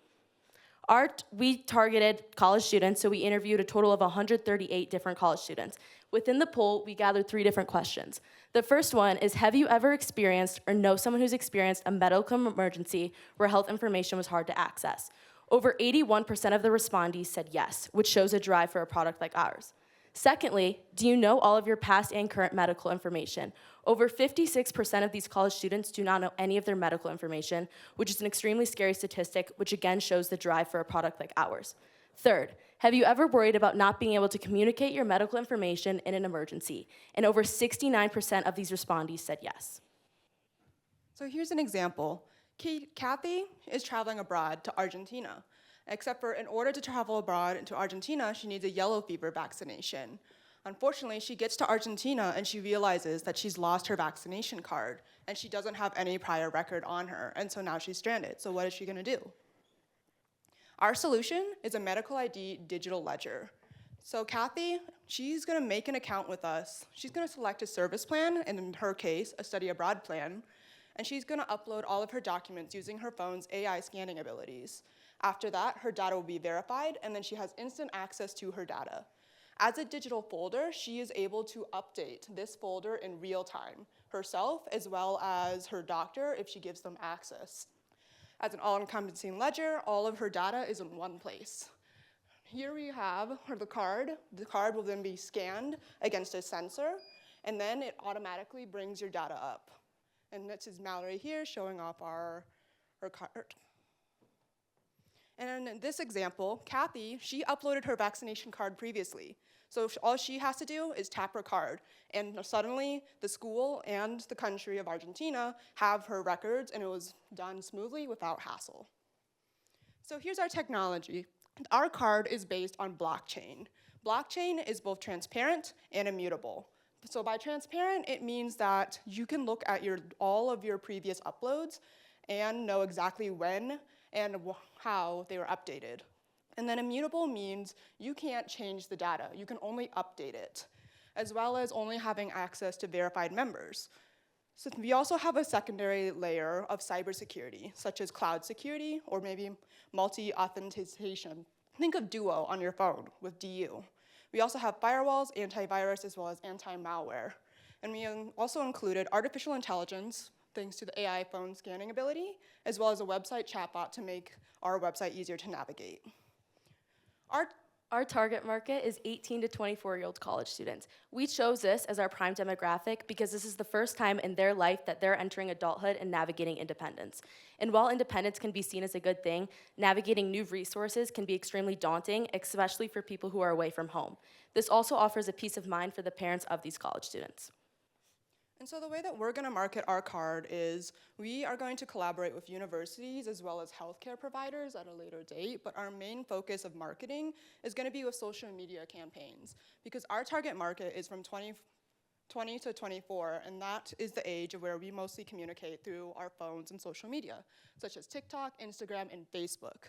We targeted college students, so we interviewed a total of 138 different college students. Within the poll, we gathered 3 different questions. The first one is, have you ever experienced or know someone who's experienced a medical emergency where health information was hard to access? Over 81% of the respondents said yes, which shows a drive for a product like ours. Secondly, do you know all of your past and current medical information? Over 56% of these college students do not know any of their medical information, which is an extremely scary statistic, which again shows the drive for a product like ours. Third, have you ever worried about not being able to communicate your medical information in an emergency? And over 69% of these respondents said yes. So here's an example. Kathy is traveling abroad to Argentina, except for in order to travel abroad to Argentina, she needs a yellow fever vaccination. Unfortunately, she gets to Argentina and she realizes that she's lost her vaccination card and she doesn't have any prior record on her, and so now she's stranded. So what is she gonna do? Our solution is a medical ID digital ledger. So Kathy, she's gonna make an account with us. She's gonna select a service plan, and in her case, a study abroad plan, and she's gonna upload all of her documents using her phone's AI scanning abilities. After that, her data will be verified, and then she has instant access to her data. As a digital folder, she is able to update this folder in real time, herself as well as her doctor if she gives them access. As an all-encompassing ledger, all of her data is in one place. Here we have the card. The card will then be scanned against a sensor, and then it automatically brings your data up. And this is Mallory here showing off her card. And in this example, Kathy, she uploaded her vaccination card previously. So all she has to do is tap her card, and suddenly the school and the country of Argentina have her records, and it was done smoothly without hassle. So here's our technology. Our card is based on blockchain. Blockchain is both transparent and immutable. So by transparent, it means that you can look at all of your previous uploads and know exactly when and how they were updated. And then immutable means you can't change the data. You can only update it, as well as only having access to verified members. So we also have a secondary layer of cybersecurity, such as cloud security or maybe multi-authentication. Think of Duo on your phone with DU. We also have firewalls, antivirus, as well as anti-malware. And we also included artificial intelligence, thanks to the AI phone scanning ability, as well as a website chatbot to make our website easier to navigate. Our target market is 18 to 24-year-old college students. We chose this as our prime demographic because this is the first time in their life that they're entering adulthood and navigating independence. And while independence can be seen as a good thing, navigating new resources can be extremely daunting, especially for people who are away from home. This also offers a peace of mind for the parents of these college students. And so the way that we're gonna market our card is we are going to collaborate with universities as well as healthcare providers at a later date, but our main focus of marketing is gonna be with social media campaigns because our target market is from 20 to 24, and that is the age where we mostly communicate through our phones and social media, such as TikTok, Instagram, and Facebook.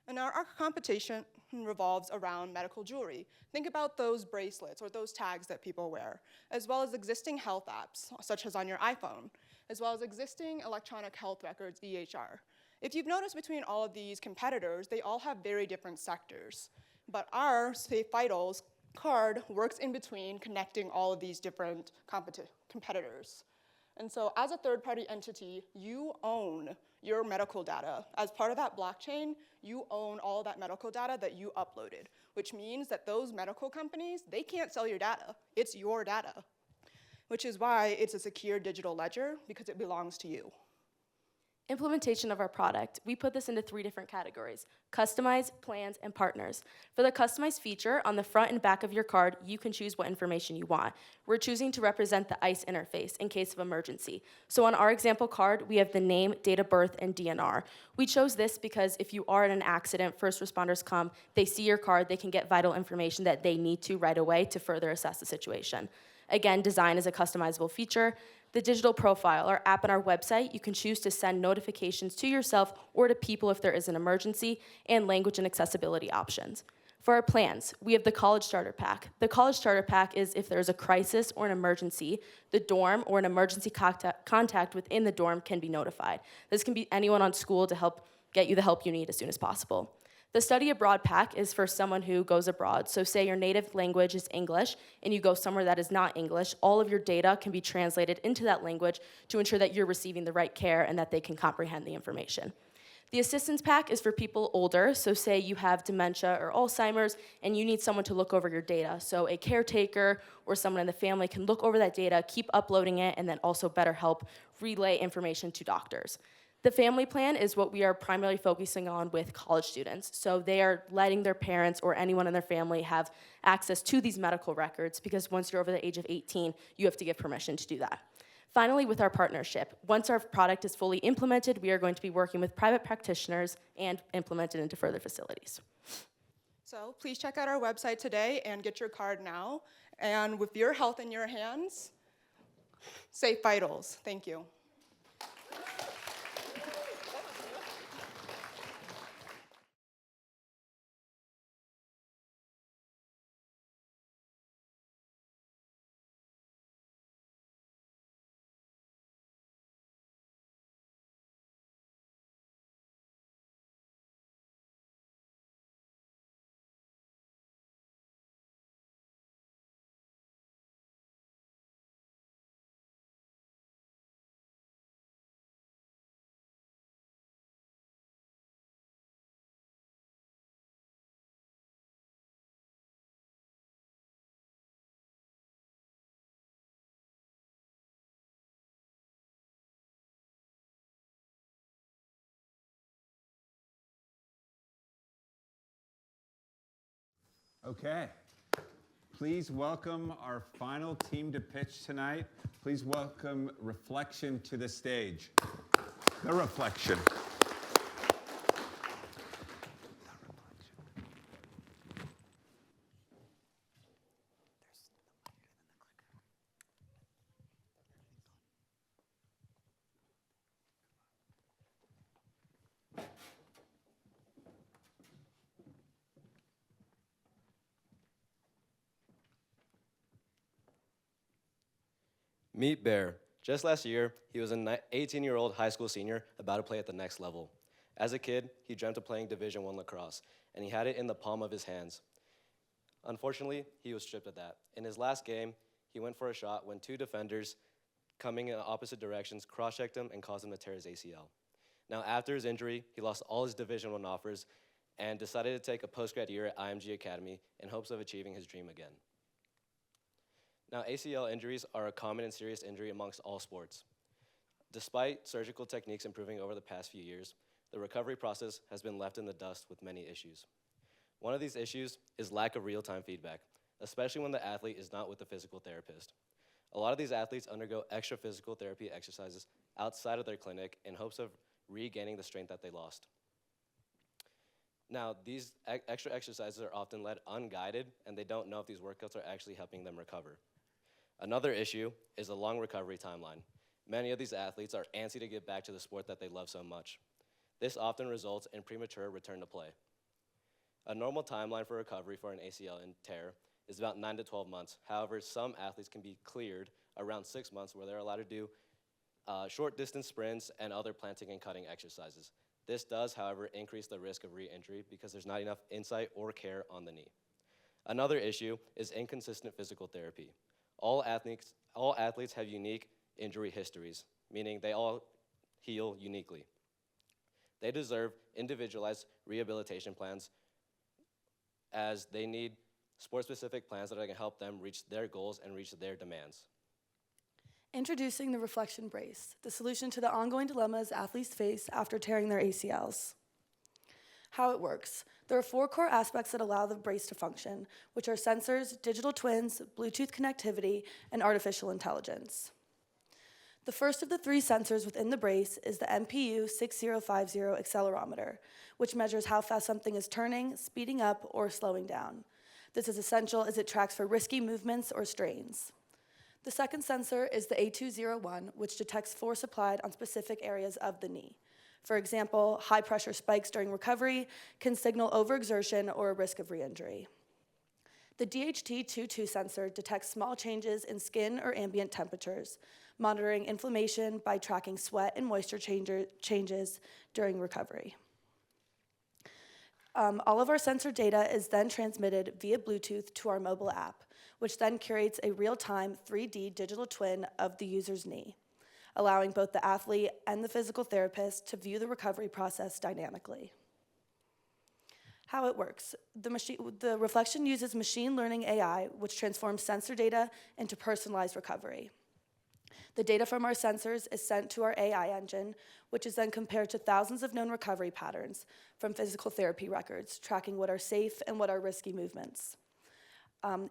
And our competition revolves around medical jewelry. Think about those bracelets or those tags that people wear, as well as existing health apps, such as on your iPhone, as well as existing electronic health records, EHR. If you've noticed between all of these competitors, they all have very different sectors. But our Safe Vitals card works in between, connecting all of these different competitors. And so as a third-party entity, you own your medical data. As part of that blockchain, you own all of that medical data that you uploaded, which means that those medical companies, they can't sell your data. It's your data, which is why it's a secure digital ledger, because it belongs to you. Implementation of our product. We put this into 3 different categories: customize, plans, and partners. For the customized feature, on the front and back of your card, you can choose what information you want. We're choosing to represent the ICE interface in case of emergency. So on our example card, we have the name, date of birth, and DNR. We chose this because if you are in an accident, first responders come, they see your card, they can get vital information that they need to right away to further assess the situation. Again, design is a customizable feature. The digital profile, our app and our website, you can choose to send notifications to yourself or to people if there is an emergency, and language and accessibility options. For our plans, we have the College Starter Pack. The College Starter Pack is if there's a crisis or an emergency, the dorm or an emergency contact within the dorm can be notified. This can be anyone on school to help get you the help you need as soon as possible. The Study Abroad Pack is for someone who goes abroad. So say your native language is English and you go somewhere that is not English, all of your data can be translated into that language to ensure that you're receiving the right care and that they can comprehend the information. The Assistance Pack is for people older, so say you have dementia or Alzheimer's and you need someone to look over your data. So a caretaker or someone in the family can look over that data, keep uploading it, and then also better help relay information to doctors. The family plan is what we are primarily focusing on with college students. So they are letting their parents or anyone in their family have access to these medical records, because once you're over the age of 18, you have to give permission to do that. Finally, with our partnership, once our product is fully implemented, we are going to be working with private practitioners and implement it into further facilities. So please check out our website today and get your card now. And with your health in your hands, safe vitals. Thank you. Okay. Please welcome our final team to pitch tonight. Please welcome Reflection to the stage. The Reflection. Meet Bear. Just last year, he was an 18-year-old high school senior about to play at the next level. As a kid, he dreamt of playing Division I lacrosse, and he had it in the palm of his hands. Unfortunately, he was stripped of that. In his last game, he went for a shot when 2 defenders coming in opposite directions cross-checked him and caused him to tear his ACL. Now, after his injury, he lost all his Division I offers and decided to take a post-grad year at IMG Academy in hopes of achieving his dream again. Now, ACL injuries are a common and serious injury amongst all sports. Despite surgical techniques improving over the past few years, the recovery process has been left in the dust with many issues. One of these issues is lack of real-time feedback, especially when the athlete is not with a physical therapist. A lot of these athletes undergo extra physical therapy exercises outside of their clinic in hopes of regaining the strength that they lost. Now, these extra exercises are often led unguided, and they don't know if these workouts are actually helping them recover. Another issue is a long recovery timeline. Many of these athletes are antsy to get back to the sport that they love so much. This often results in premature return to play. A normal timeline for recovery for an ACL and tear is about 9 to 12 months. However, some athletes can be cleared around 6 months where they're allowed to do short distance sprints and other planting and cutting exercises. This does, however, increase the risk of re-injury because there's not enough insight or care on the knee. Another issue is inconsistent physical therapy. All athletes have unique injury histories, meaning they all heal uniquely. They deserve individualized rehabilitation plans, as they need sport-specific plans that are going to help them reach their goals and reach their demands. Introducing the reflection brace, the solution to the ongoing dilemmas athletes face after tearing their ACLs. How it works. There are 4 core aspects that allow the brace to function, which are sensors, digital twins, Bluetooth connectivity, and artificial intelligence. The first of the 3 sensors within the brace is the MPU 6050 accelerometer, which measures how fast something is turning, speeding up, or slowing down. This is essential as it tracks for risky movements or strains. The second sensor is the A201, which detects force applied on specific areas of the knee. For example, high pressure spikes during recovery can signal overexertion or a risk of re-injury. The DHT22 sensor detects small changes in skin or ambient temperatures, monitoring inflammation by tracking sweat and moisture changes during recovery. All of our sensor data is then transmitted via Bluetooth to our mobile app, which then curates a real-time 3D digital twin of the user's knee, allowing both the athlete and the physical therapist to view the recovery process dynamically. How it works. The reflection uses machine learning AI, which transforms sensor data into personalized recovery. The data from our sensors is sent to our AI engine, which is then compared to thousands of known recovery patterns from physical therapy records, tracking what are safe and what are risky movements.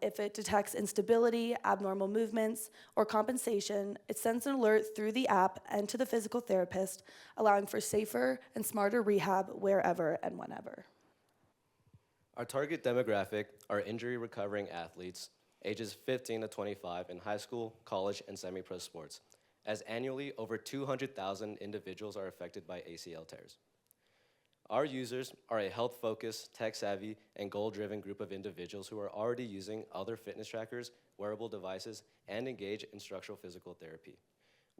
If it detects instability, abnormal movements, or compensation, it sends an alert through the app and to the physical therapist, allowing for safer and smarter rehab wherever and whenever. Our target demographic are injury recovering athletes ages 15 to 25 in high school, college, and semi-pro sports, as annually over 200,000 individuals are affected by ACL tears. Our users are a health-focused, tech-savvy, and goal-driven group of individuals who are already using other fitness trackers, wearable devices, and engage in structural physical therapy.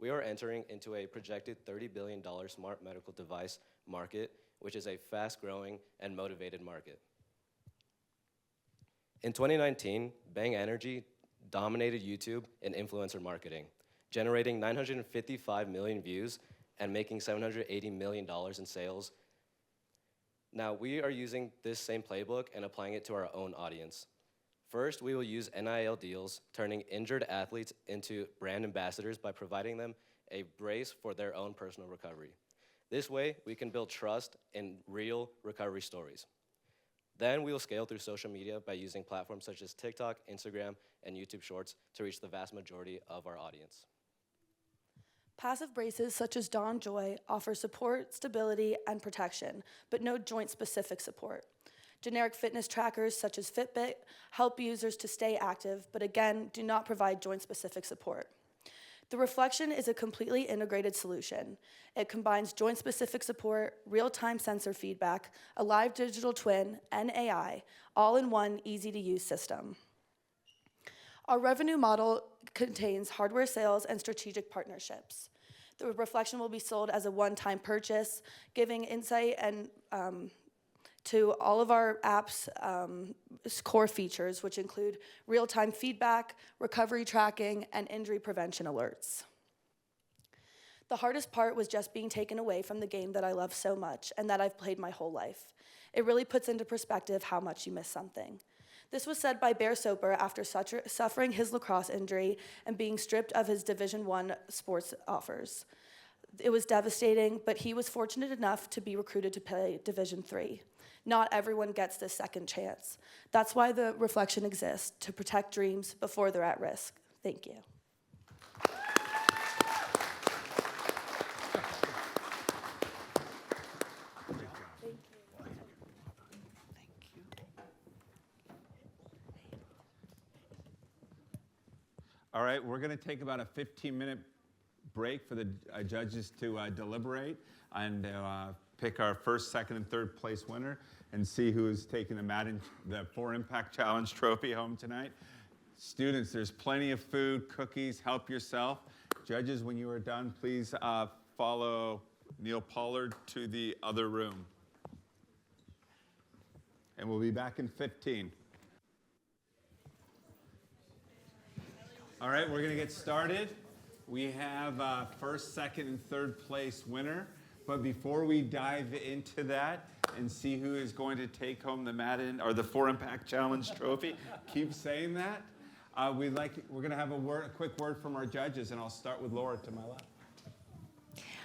We are entering into a projected $30 billion smart medical device market, which is a fast-growing and motivated market. In 2019, Bang Energy dominated YouTube in influencer marketing, generating 955 million views and making $780 million in sales. Now, we are using this same playbook and applying it to our own audience. First, we will use NIL deals, turning injured athletes into brand ambassadors by providing them a brace for their own personal recovery. This way, we can build trust in real recovery stories. Then we will scale through social media by using platforms such as TikTok, Instagram, and YouTube Shorts to reach the vast majority of our audience. Passive braces such as Dawn Joy offer support, stability, and protection, but no joint-specific support. Generic fitness trackers such as Fitbit help users to stay active, but again, do not provide joint-specific support. The Reflection is a completely integrated solution. It combines joint-specific support, real-time sensor feedback, a live digital twin, and AI, all in one easy-to-use system. Our revenue model contains hardware sales and strategic partnerships. The Reflection will be sold as a one-time purchase, giving insight and to all of our apps' core features, which include real-time feedback, recovery tracking, and injury prevention alerts. The hardest part was just being taken away from the game that I love so much and that I've played my whole life. It really puts into perspective how much you miss something. This was said by Bear Soper after suffering his lacrosse injury and being stripped of his Division I sports offers. It was devastating, but he was fortunate enough to be recruited to play Division III. Not everyone gets this second chance. That's why the Reflection exists, to protect dreams before they're at risk. Thank you. All right, we're going to take about a 15-minute break for the judges to deliberate and pick our first, second, and third place winner and see who is taking the 4impact Challenge trophy home tonight. Students, there's plenty of food, cookies, help yourself. Judges, when you are done, please follow Neil Pollard to the other room. And we'll be back in 15. All right, we're going to get started. We have first, second, and third place winner. But before we dive into that and see who is going to take home the 4impact Challenge trophy, keep saying that. We're going to have a quick word from our judges, and I'll start with Laura to my left.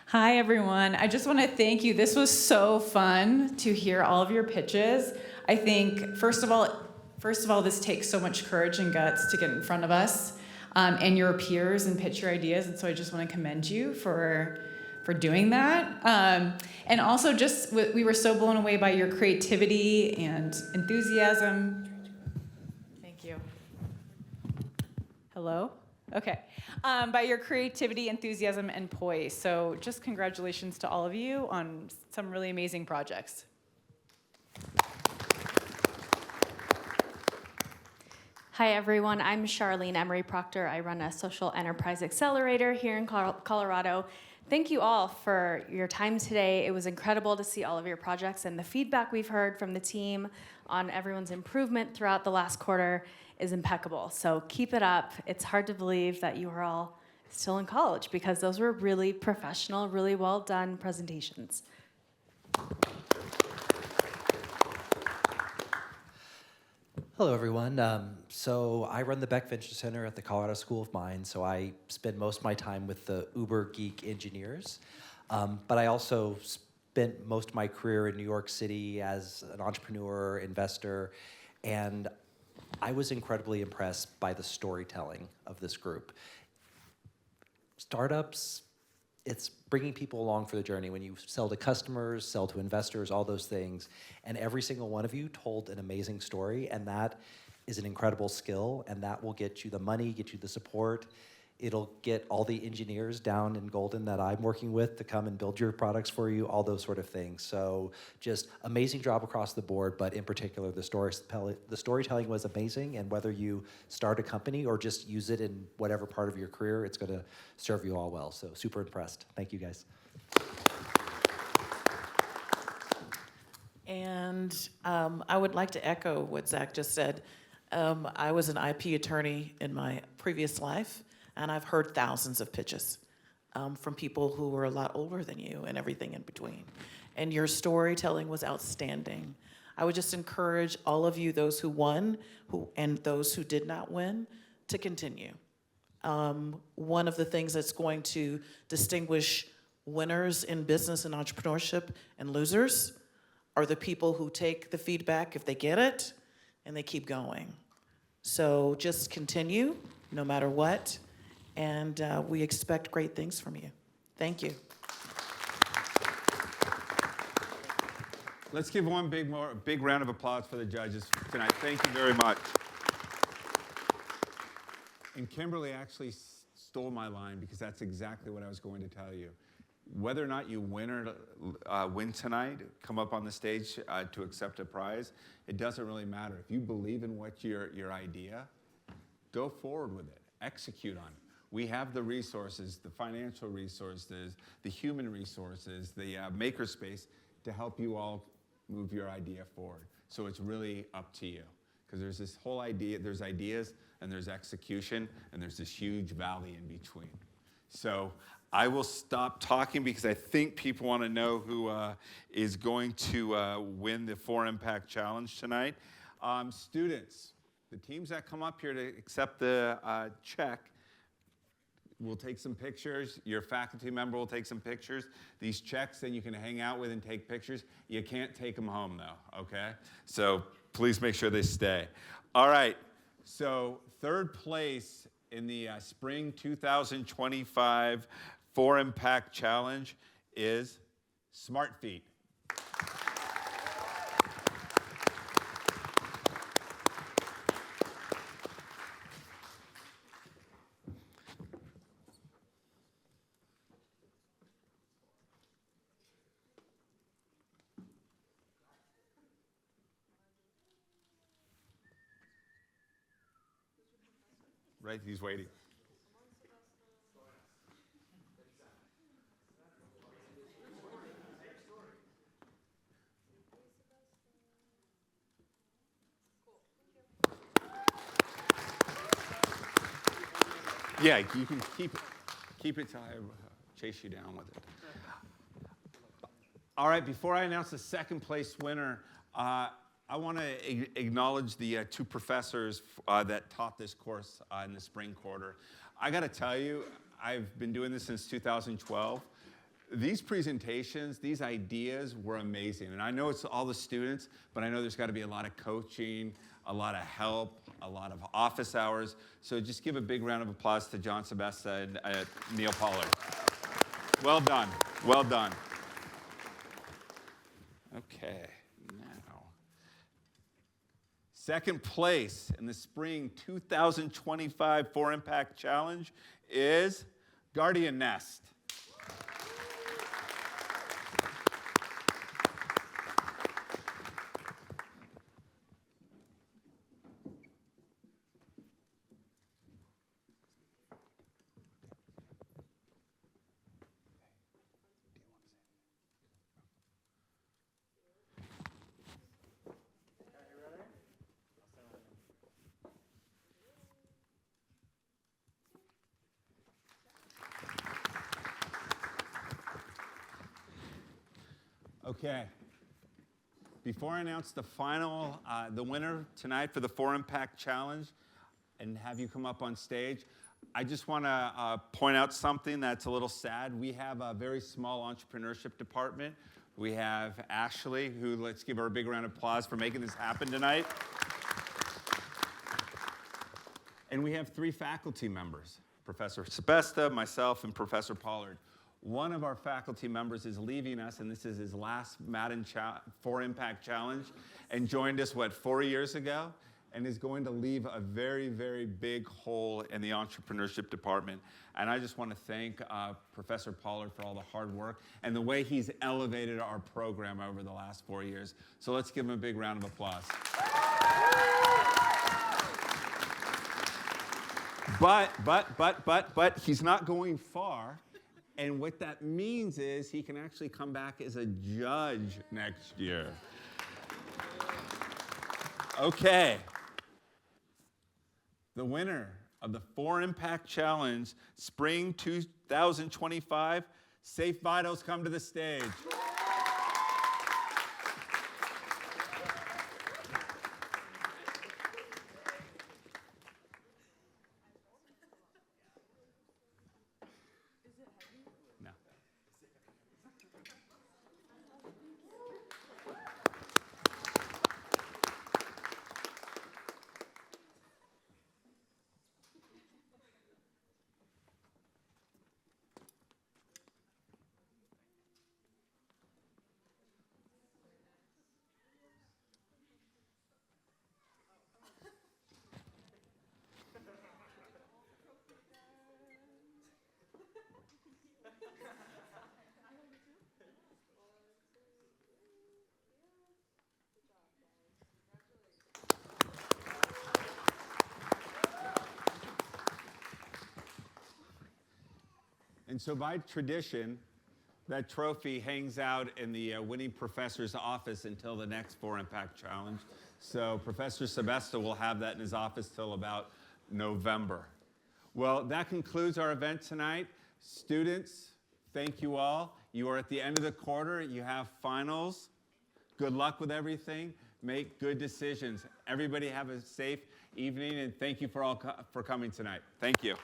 Hi, everyone. I just want to thank you. This was so fun to hear all of your pitches. I think, first of all, this takes so much courage and guts to get in front of us and your peers and pitch your ideas. And so I just want to commend you for doing that. And also we were so blown away by your creativity and enthusiasm. Thank you. Hello? Okay. By your creativity, enthusiasm, and poise. So just congratulations to all of you on some really amazing projects. Hi, everyone. I'm Charlene Emery Proctor. I run a social enterprise accelerator here in Colorado. Thank you all for your time today. It was incredible to see all of your projects, and the feedback we've heard from the team on everyone's improvement throughout the last quarter is impeccable. So keep it up. It's hard to believe that you are all still in college because those were really professional, really well done presentations. Hello, everyone. So I run the Beck Venture Center at the Colorado School of Mines, so I spend most of my time with the uber geek engineers. But I also spent most of my career in New York City as an entrepreneur, investor, and I was incredibly impressed by the storytelling of this group. Startups, it's bringing people along for the journey. When you sell to customers, sell to investors, all those things, and every single one of you told an amazing story, and that is an incredible skill, and that will get you the money, get you the support. It'll get all the engineers down in Golden that I'm working with to come and build your products for you, all those sort of things. So just amazing job across the board, but in particular, the storytelling was amazing, and whether you start a company or just use it in whatever part of your career, it's gonna serve you all well. So super impressed. Thank you, guys. And I would like to echo what Zach just said. I was an IP attorney in my previous life, and I've heard thousands of pitches from people who were a lot older than you and everything in between. And your storytelling was outstanding. I would just encourage all of you, those who won and those who did not win, to continue. One of the things that's going to distinguish winners in business and entrepreneurship and losers are the people who take the feedback if they get it and they keep going. So just continue no matter what. And we expect great things from you. Thank you. Let's give one big round of applause for the judges tonight. Thank you very much. And Kimberly actually stole my line because that's exactly what I was going to tell you. Whether or not you win tonight, come up on the stage to accept a prize, it doesn't really matter. If you believe in what your idea, go forward with it, execute on it. We have the resources, the financial resources, the human resources, the makerspace to help you all move your idea forward. So it's really up to you. Because there's this whole idea, there's ideas and there's execution and there's this huge valley in between. So I will stop talking because I think people want to know who is going to win the 4impact Challenge tonight. Students, the teams that come up here to accept the check, we'll take some pictures. Your faculty member will take some pictures. These checks, then you can hang out with and take pictures. You can't take them home, though, okay? So please make sure they stay. All right, so third place in the Spring 2025 4impact Challenge is Smart Feet. Right, he's waiting. Yeah, you can keep it till I chase you down with it. All right, before I announce the second place winner, I want to acknowledge the two professors that taught this course in the spring quarter. I got to tell you, I've been doing this since 2012. These presentations, these ideas were amazing. And I know it's all the students, but I know there's got to be a lot of coaching, a lot of help, a lot of office hours. So just give a big round of applause to John Sebesta and Neil Pollard. Well done. Well done. Okay, now. Second place in the spring 2025 4impact Challenge is Guardian Nest. Okay. Before I announce the final, the winner tonight for the 4impact Challenge and have you come up on stage, I just want to point out something that's a little sad. We have a very small entrepreneurship department. We have Ashley, who, let's give her a big round of applause for making this happen tonight. And we have 3 faculty members, Professor Sebesta, myself, and Professor Pollard. One of our faculty members is leaving us, and this is his last Madden 4impact Challenge, and joined us, 4 years ago, and is going to leave a very, very big hole in the entrepreneurship department. And I just want to thank Professor Pollard for all the hard work and the way he's elevated our program over the last 4 years. So let's give him a big round of applause. But he's not going far. And what that means is he can actually come back as a judge next year. Okay. The winner of the 4impact Challenge, Spring 2025, Safe Vitals, come to the stage. And so by tradition, that trophy hangs out in the winning professor's office until the next 4impact Challenge. So Professor Sebesta will have that in his office till about November. Well, that concludes our event tonight. Students, thank you all. You are at the end of the quarter. You have finals. Good luck with everything. Make good decisions. Everybody have a safe evening, and thank you for coming tonight. Thank you.